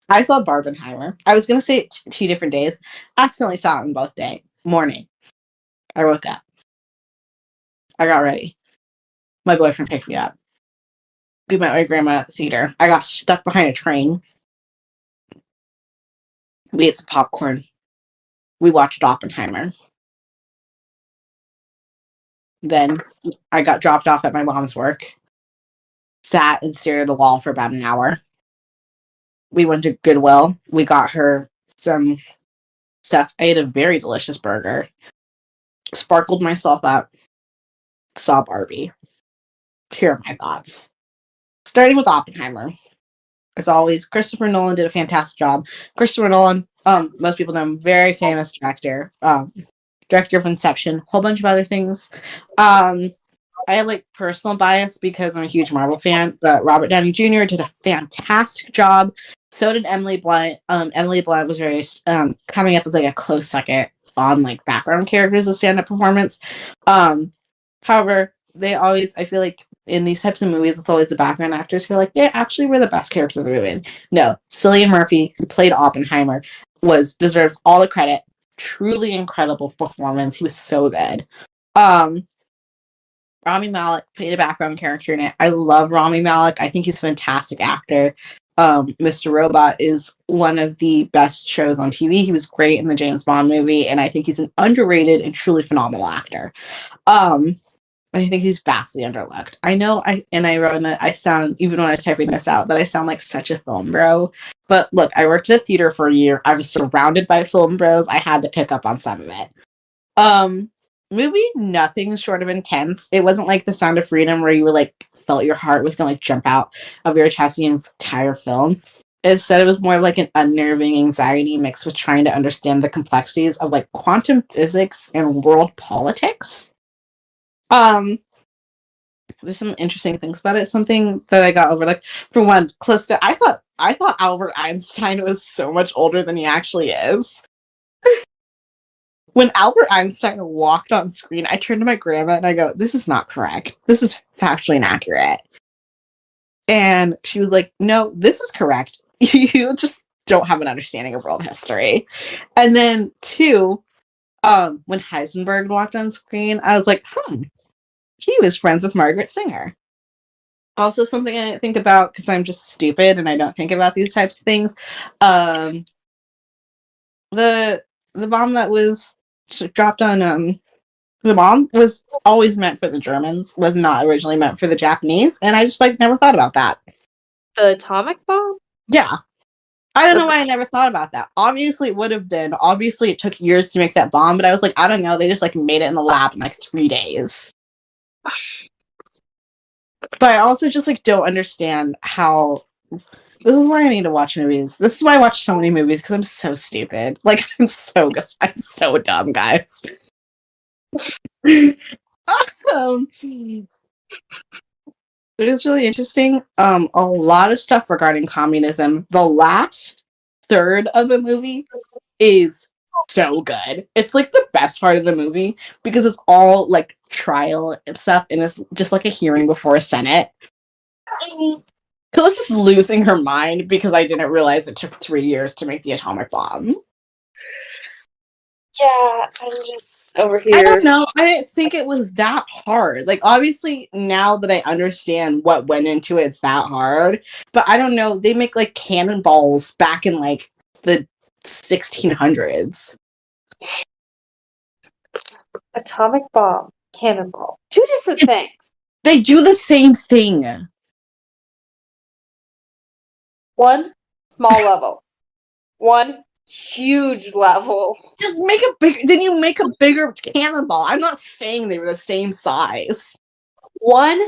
I saw Barbenheimer. I was going to say it 2 different days. I accidentally saw it in both morning. I woke up. I got ready. My boyfriend picked me up. We met my grandma at the theater. I got stuck behind a train. We ate some popcorn. We watched Oppenheimer. Then I got dropped off at my mom's work. Sat and stared at the wall for about an hour. we went to Goodwill. We got her some stuff. I ate a very delicious burger. Sparkled myself up. Saw Barbie. Here are my thoughts. Starting with Oppenheimer. As always, Christopher Nolan did a fantastic job. Christopher Nolan, most people know him, very famous director. Director of Inception, whole bunch of other things. I have like personal bias because I'm a huge Marvel fan, but Robert Downey Jr. did a fantastic job. So did Emily Blunt. Emily Blunt was very coming up as like a close second on like background characters of stand-up performance. However, I feel like in these types of movies, it's always the background actors who are like, they actually were the best characters of the movie. No, Cillian Murphy, who played Oppenheimer, deserves all the credit. Truly incredible performance. He was so good. Rami Malek played a background character in it. I love Rami Malek. I think he's a fantastic actor. Mr. Robot is one of the best shows on TV. He was great in the James Bond movie, and I think he's an underrated and truly phenomenal actor. I think he's vastly underlooked. I know I wrote in that I sound, even when I was typing this out, that I sound like such a film bro. But look, I worked at a theater for a year. I was surrounded by film bros. I had to pick up on some of it. Movie, nothing short of intense. It wasn't like The Sound of Freedom where you were like felt your heart was gonna like jump out of your chest the entire film. Instead, it was more of like an unnerving anxiety mixed with trying to understand the complexities of like quantum physics and world politics. There's some interesting things about it. Something that I got overlooked. For one, Calista, I thought Albert Einstein was so much older than he actually is. When Albert Einstein walked on screen, I turned to my grandma and I go, "This is not correct. This is factually inaccurate." And she was like, "No, this is correct. You just don't have an understanding of world history." And then two, when Heisenberg walked on screen, I was like, he was friends with Margaret Singer. Also, something I didn't think about because I'm just stupid and I don't think about these types of things. The bomb that was dropped on the bomb was always meant for the Germans, was not originally meant for the Japanese, and I just like never thought about that.
The atomic bomb?
Yeah. I don't know why I never thought about that. Obviously it would have been. Obviously it took years to make that bomb, but I was like, I don't know, they just like made it in the lab in like 3 days. But I also just like don't understand how. This is why I need to watch movies. This is why I watch so many movies, because I'm so stupid. Like I'm so dumb, guys. It is really interesting. A lot of stuff regarding communism. The last third of the movie is so good. It's like the best part of the movie because it's all like trial and stuff, and it's just like a hearing before a Senate. Phyllis is losing her mind because I didn't realize it took 3 years to make the atomic bomb.
Yeah, I'm just over here.
I don't know. I didn't think it was that hard. Like, obviously, now that I understand what went into it, it's that hard. But I don't know. They make, like, cannonballs back in, like, the 1600s.
Atomic bomb, cannonball. 2 different things.
They do the same thing.
One, small level. One, huge level.
Just make a bigger cannonball. I'm not saying they were the same size.
One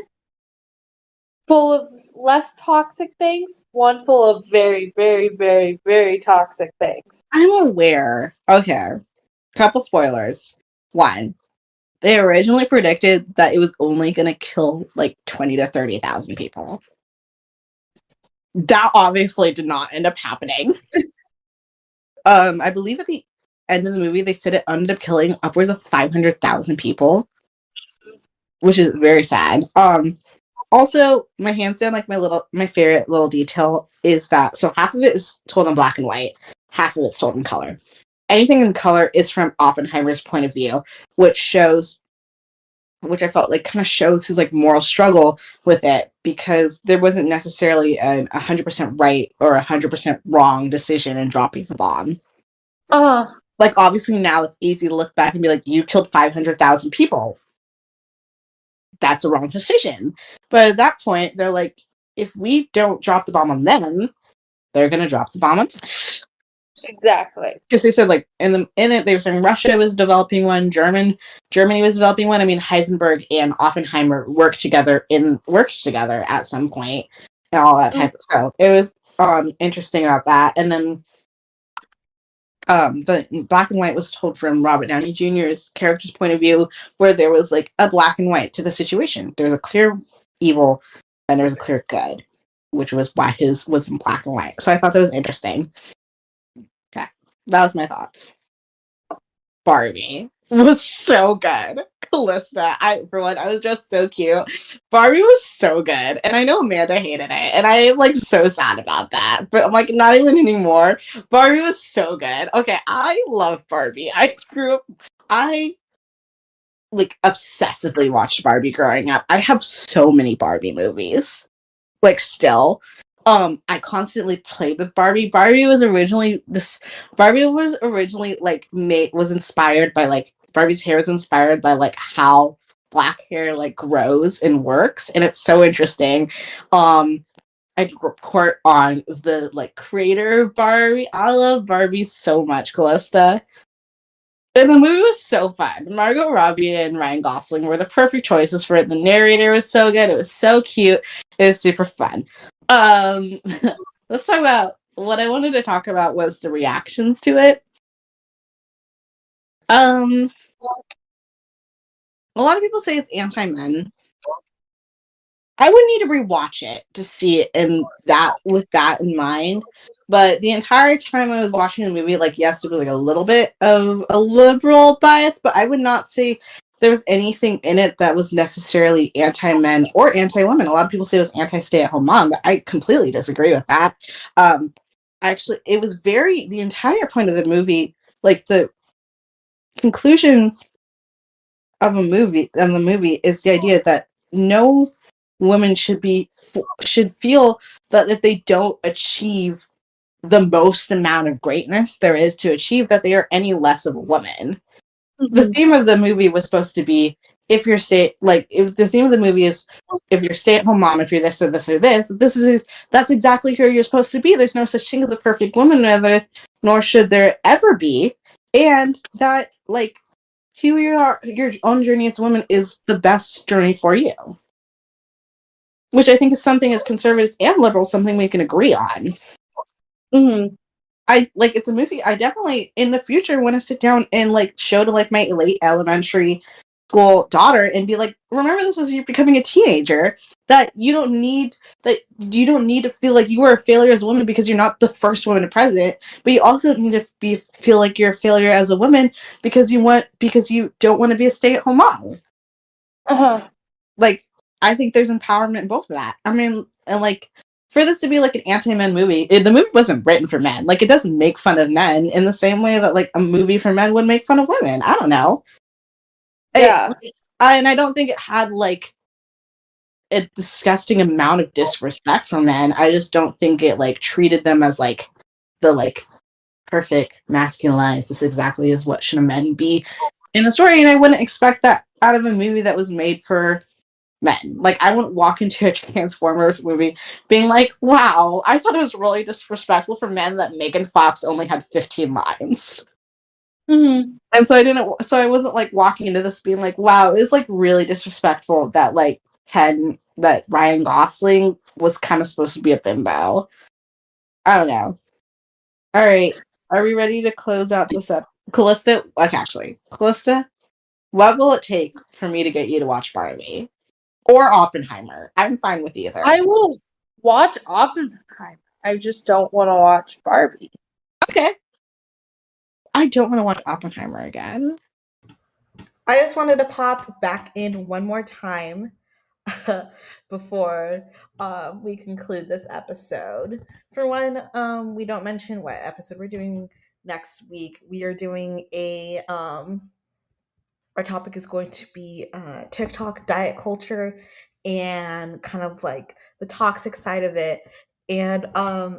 full of less toxic things, one full of very, very, very, very toxic things.
I'm aware. Okay. Couple spoilers. One, they originally predicted that it was only going to kill like 20 to 30,000 people. That obviously did not end up happening. I believe at the end of the movie, they said it ended up killing upwards of 500,000 people, which is very sad. Also, my hands down, like my favorite little detail is that so half of it is told in black and white, half of it's told in color. Anything in color is from Oppenheimer's point of view, which I felt like kind of shows his like moral struggle with it, because there wasn't necessarily a 100% right or 100% wrong decision in dropping the bomb. Like, obviously now it's easy to look back and be like, you killed 500,000 people. That's a wrong decision. But at that point, they're like, if we don't drop the bomb on them, they're gonna drop the bomb on us.
Exactly.
Because they said like in it they were saying Russia was developing one, Germany was developing one. I mean Heisenberg and Oppenheimer worked together at some point and all that type of stuff. It was interesting about that. And then the black and white was told from Robert Downey Jr.'s character's point of view, where there was like a black and white to the situation. There was a clear evil and there was a clear good, which was why his was in black and white. So I thought that was interesting. Okay, that was my thoughts. Barbie was so good. Callista, I was just so cute. Barbie was so good, and I know Amanda hated it, and I am like so sad about that. But I'm like, not even anymore. Barbie was so good. Okay, I love Barbie. I like obsessively watched Barbie growing up. I have so many Barbie movies. Like still. I constantly played with Barbie. Barbie was originally like was inspired by like Barbie's hair was inspired by like how black hair like grows and works, and it's so interesting. I report on the like creator of Barbie. I love Barbie so much, Callista. And the movie was so fun. Margot Robbie and Ryan Gosling were the perfect choices for it. The narrator was so good. It was so cute. It was super fun. Let's talk about what I wanted to talk about was the reactions to it. A lot of people say it's anti-men. I would need to rewatch it to see it with that in mind. But the entire time I was watching the movie, like, yes, there was like a little bit of a liberal bias, but I would not say there was anything in it that was necessarily anti-men or anti-women. A lot of people say it was anti-stay-at-home mom, but I completely disagree with that. Actually, it was the entire point of the movie, like the conclusion of the movie is the idea that no woman should feel that if they don't achieve the most amount of greatness there is to achieve, that they are any less of a woman. Mm-hmm. The theme of the movie was supposed to be if you're stay-at-home mom, if you're this or this or this, that's exactly who you're supposed to be. There's no such thing as a perfect woman, nor should there ever be, and that like who you are, your own journey as a woman is the best journey for you. Which I think is something as conservatives and liberals, something we can agree on. Mm-hmm. It's a movie I definitely in the future want to sit down and like show to like my late elementary school daughter and be like, remember this as you're becoming a teenager, that you don't need to feel like you were a failure as a woman because you're not the first woman president, but you also need to feel like you're a failure as a woman because you don't want to be a stay-at-home mom. Like, I think there's empowerment in both of that. I mean, and like for this to be like an anti-men movie, the movie wasn't written for men. Like, it doesn't make fun of men in the same way that like a movie for men would make fun of women. I don't know. Yeah. And I don't think it had like a disgusting amount of disrespect for men. I just don't think it like treated them as like the like perfect masculinized. This exactly is what should a men be in a story, and I wouldn't expect that out of a movie that was made for men. Like, I wouldn't walk into a Transformers movie being like, wow, I thought it was really disrespectful for men that Megan Fox only had 15 lines. Mm-hmm. And so I wasn't like walking into this being like, wow, it's like really disrespectful that like that Ryan Gosling was kind of supposed to be a bimbo. I don't know. All right. Are we ready to close out this up? Callista, what will it take for me to get you to watch Barbie? Or Oppenheimer? I'm fine with either.
I will watch Oppenheimer. I just don't want to watch Barbie.
Okay. I don't want to watch Oppenheimer again.
I just wanted to pop back in one more time before we conclude this episode. For one, we don't mention what episode we're doing next week. We are doing our topic is going to be TikTok diet culture and kind of like the toxic side of it. And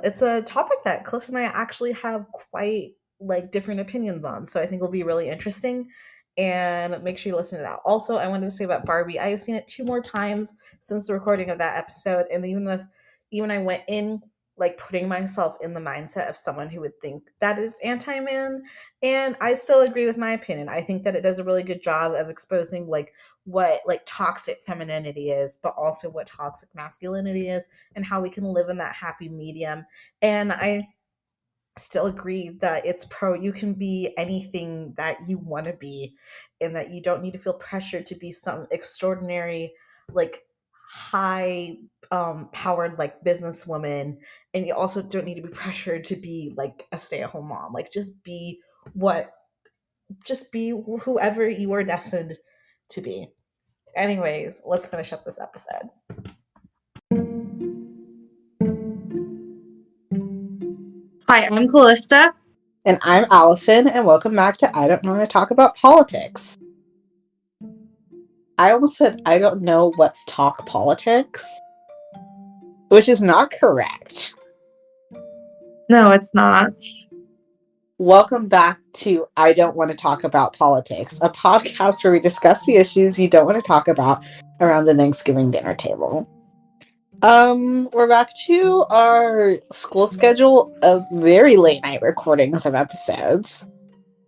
it's a topic that Cliff and I actually have quite like different opinions on. So I think it'll be really interesting. And make sure you listen to that. Also, I wanted to say about Barbie, I have seen it 2 more times since the recording of that episode. And even I went in like putting myself in the mindset of someone who would think that is anti-man, and I still agree with my opinion. I think that it does a really good job of exposing like what like toxic femininity is, but also what toxic masculinity is, and how we can live in that happy medium. And I still agree that it's you can be anything that you want to be, and that you don't need to feel pressured to be some extraordinary like high powered like businesswoman, and you also don't need to be pressured to be like a stay-at-home mom. Like just be whoever you are destined to be. Anyways, let's finish up this episode.
Hi, I'm Callista.
And I'm Allison, and welcome back to I Don't Know How to Talk About Politics. I almost said I don't know let's talk politics, which is not correct.
No, it's not.
Welcome back to I Don't Want to Talk About Politics, a podcast where we discuss the issues you don't want to talk about around the Thanksgiving dinner table. We're back to our school schedule of very late night recordings of episodes.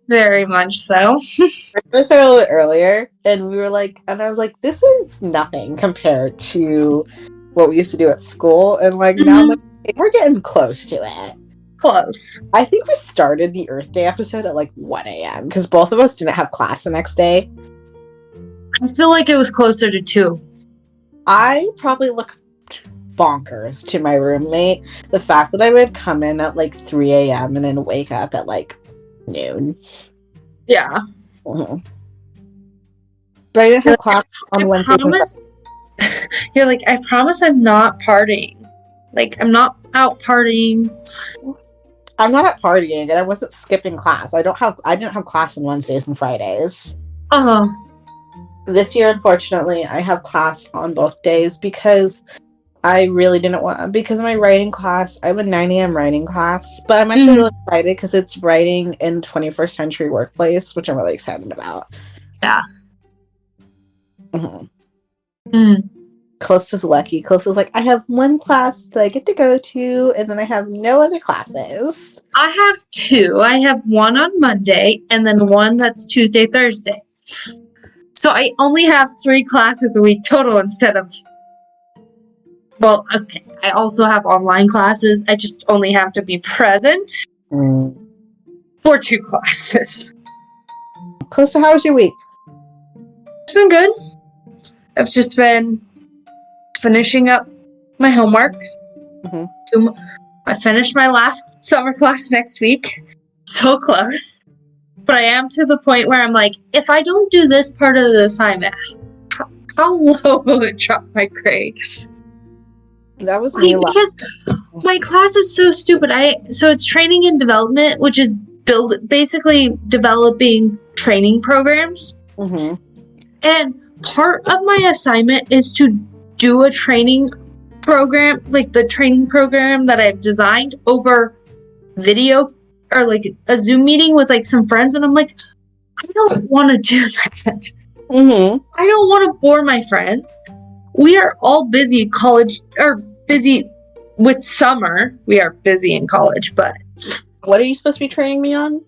Very much so.
We started a little earlier, and I was like, this is nothing compared to what we used to do at school, and like now we're getting close to it.
Close.
I think we started the Earth Day episode at like 1 a.m. because both of us didn't have class the next day.
I feel like it was closer to 2.
I probably looked bonkers to my roommate. The fact that I would come in at like 3 a.m. and then wake up at like noon.
Yeah.
Mm-hmm. But I didn't have class on Wednesday.
You're like, I promise I'm not partying. Like, I'm not out partying.
I'm not out partying, and I wasn't skipping class. I didn't have class on Wednesdays and Fridays. This year, unfortunately, I have class on both days because I really didn't want, because of my writing class. I have a 9 a.m. writing class, but I'm actually really excited because it's writing in 21st century workplace, which I'm really excited about.
Yeah.
Callista's lucky. Callista's like, I have one class that I get to go to, and then I have no other classes.
I have 2. I have one on Monday, and then one that's Tuesday, Thursday. So I only have 3 classes a week total instead of... Well, okay. I also have online classes. I just only have to be present for 2 classes.
Callista, how was your week?
It's been good. I've just been finishing up my homework. I finished my last summer class next week. So close. But I am to the point where I'm like, if I don't do this part of the assignment, how low will it drop my grade?
That was me.
Because my class is so stupid. So it's training and development, which is basically developing training programs. And part of my assignment is to do a training program, like the training program that I've designed over video or like a Zoom meeting with like some friends. And I'm like, I don't want to do that. I don't want to bore my friends. We are all busy busy with summer. We are busy in college, but...
What are you supposed to be training me on?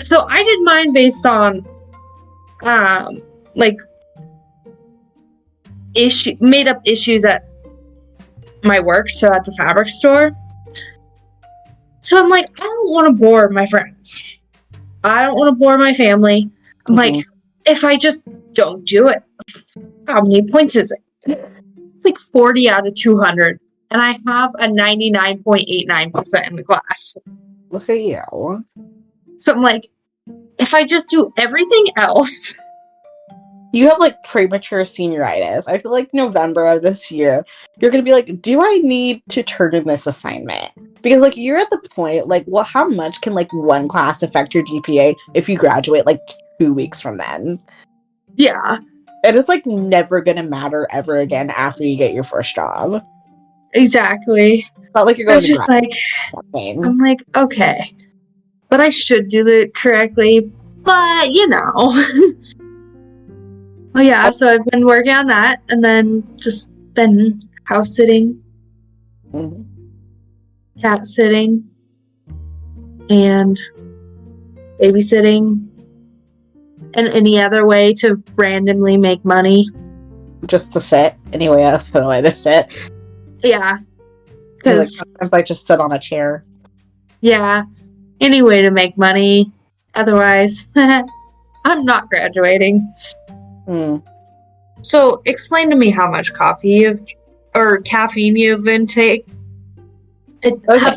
So I did mine based on, like, made up issues at my work, so at the fabric store. So I'm like, I don't want to bore my friends. I don't want to bore my family. I'm like, if I just don't do it, how many points is it? It's like 40 out of 200. And I have a 99.89% in the class.
Look at you.
So I'm like, if I just do everything else...
You have like premature senioritis. I feel like November of this year, you're going to be like, do I need to turn in this assignment? Because like you're at the point, like, well, how much can like one class affect your GPA if you graduate like 2 weeks from then?
Yeah.
And it's like never going to matter ever again after you get your first job.
Exactly.
It's not like you're going to
just like, I'm like, okay. But I should do it correctly. But, you know. Oh yeah, so I've been working on that and then just been house sitting. cat sitting and babysitting and any other way to randomly make money.
Just to sit? Any other way to sit?
Yeah. Because
sometimes I just sit on a chair.
Yeah. Any way to make money. Otherwise, I'm not graduating. So, explain to me how much caffeine you've have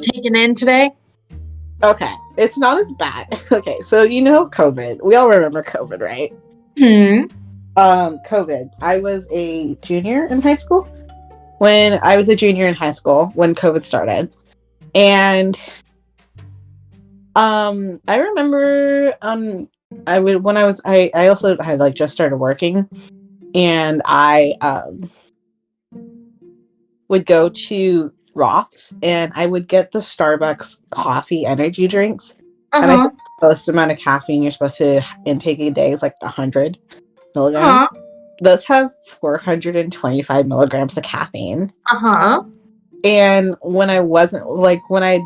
taken in today.
Okay, it's not as bad. Okay, so COVID. We all remember COVID, right? COVID. I was a junior in high school when COVID started, and I remember I also had just started working, and I would go to Roth's and I would get the Starbucks coffee energy drinks. And I think the most amount of caffeine you're supposed to intake a day is 100 milligrams. Those have 425 milligrams of caffeine. And when I wasn't working, when I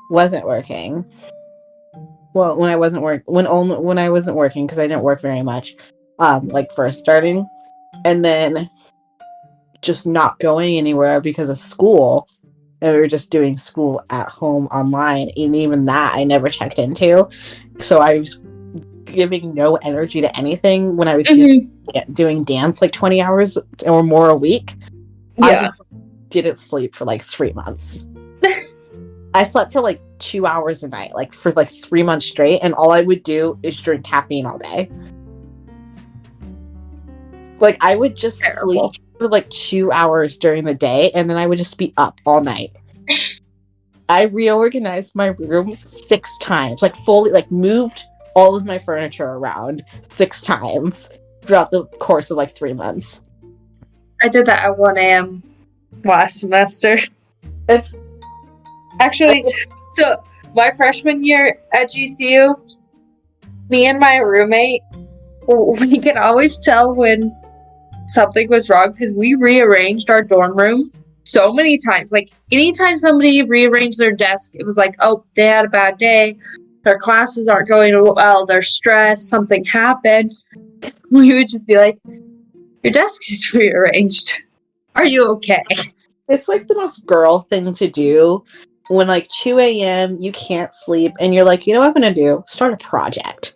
wasn't working, because I didn't work very much, first starting, and then just not going anywhere because of school, and we were just doing school at home online, and even that I never checked into, so I was giving no energy to anything when I was just doing dance 20 hours or more a week. I just didn't sleep for 3 months. I slept for 2 hours a night for 3 months straight, and all I would do is drink caffeine all day. I would just sleep for 2 hours during the day, and then I would just be up all night. I reorganized my room 6 times, fully moved all of my furniture around 6 times throughout the course of 3 months.
I did that at 1 a.m. last semester.
It's
actually so my freshman year at GCU, me and my roommate, we could always tell when something was wrong because we rearranged our dorm room so many times. Anytime somebody rearranged their desk, it was oh, they had a bad day, their classes aren't going well, they're stressed, something happened. We would just be your desk is rearranged. Are you okay?
It's the most girl thing to do when 2 a.m. you can't sleep and you're you know what I'm gonna do? Start a project.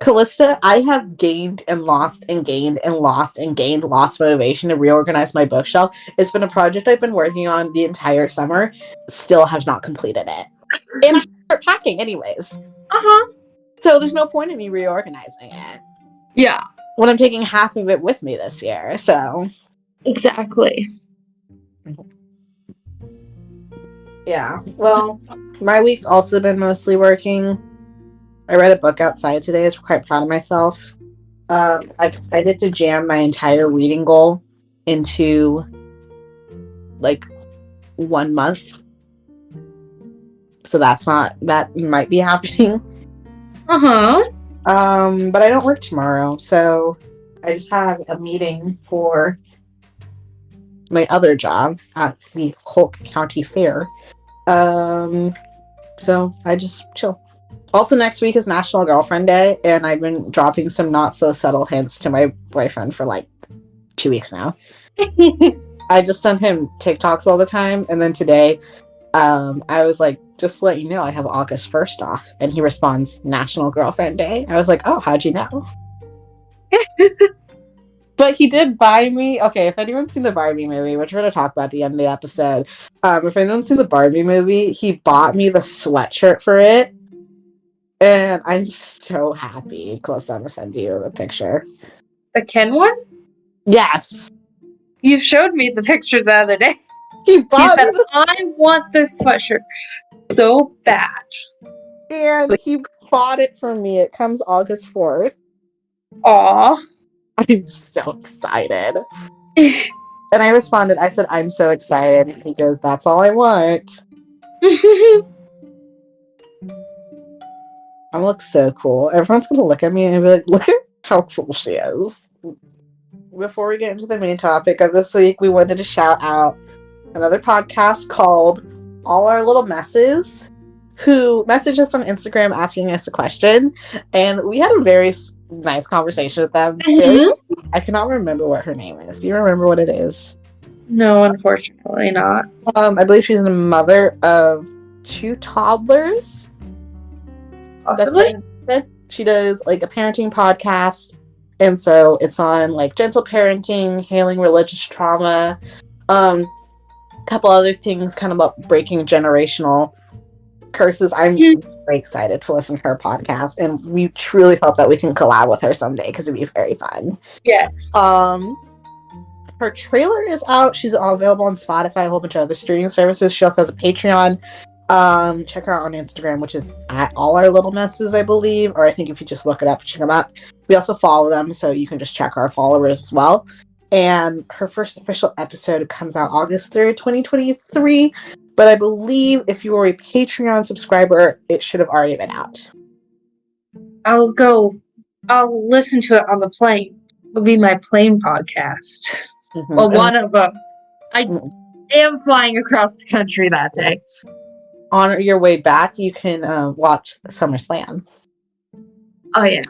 Callista, I have gained and lost and gained and lost and gained lost motivation to reorganize my bookshelf. It's been a project I've been working on the entire summer. Still have not completed it. And I start packing anyways. So there's no point in me reorganizing it.
Yeah.
When I'm taking half of it with me this year, so.
Exactly.
Yeah. Well, my week's also been mostly working. I read a book outside today. I was quite proud of myself. I decided to jam my entire reading goal into 1 month. So that might be happening. But I don't work tomorrow, so I just have a meeting for my other job at the Polk County Fair. So I just chill. Also, next week is National Girlfriend Day, and I've been dropping some not so subtle hints to my boyfriend for 2 weeks now. I just send him TikToks all the time, and then today, I was just to let you know, I have August 1st off, and he responds, National Girlfriend Day. I was oh, how'd you know? But he did buy me, okay, if anyone's seen the Barbie movie, which we're going to talk about at the end of the episode, if anyone's seen the Barbie movie, he bought me the sweatshirt for it. And I'm so happy. Close, I'm gonna send you the picture.
The Ken one?
Yes.
You showed me the picture the other day.
He said,
I want this sweatshirt so bad.
And he bought it for me. It comes August 4th.
Aw.
I'm so excited. And I responded, I said, I'm so excited. And he goes, that's all I want. I look so cool. Everyone's gonna look at me and be look at how cool she is. Before we get into the main topic of this week, we wanted to shout out another podcast called All Our Little Messes, who messaged us on Instagram asking us a question, and we had a very nice conversation with them. I cannot remember what her name is. Do you remember what it is?
No, unfortunately not.
I believe she's the mother of 2 toddlers.
Possibly?
She does like a parenting podcast, and so it's on like gentle parenting, healing religious trauma, a couple other things kind of about breaking generational curses. I'm very excited to listen to her podcast, and we truly hope that we can collab with her someday because it'd be very fun.
Yes.
Her trailer is out. She's available on Spotify, a whole bunch of other streaming services. She also has a Patreon. Check her out on Instagram, which is at All Our Little Messes, I believe. Or I think if you just look it up, check them out. We also follow them, so you can just check our followers as well. And her first official episode comes out August 3rd, 2023. But I believe if you were a Patreon subscriber, it should have already been out.
I'll listen to it on the plane. It'll be my plane podcast. Well, one of them. I am flying across the country that day.
On your way back, you can watch SummerSlam.
Oh, yeah.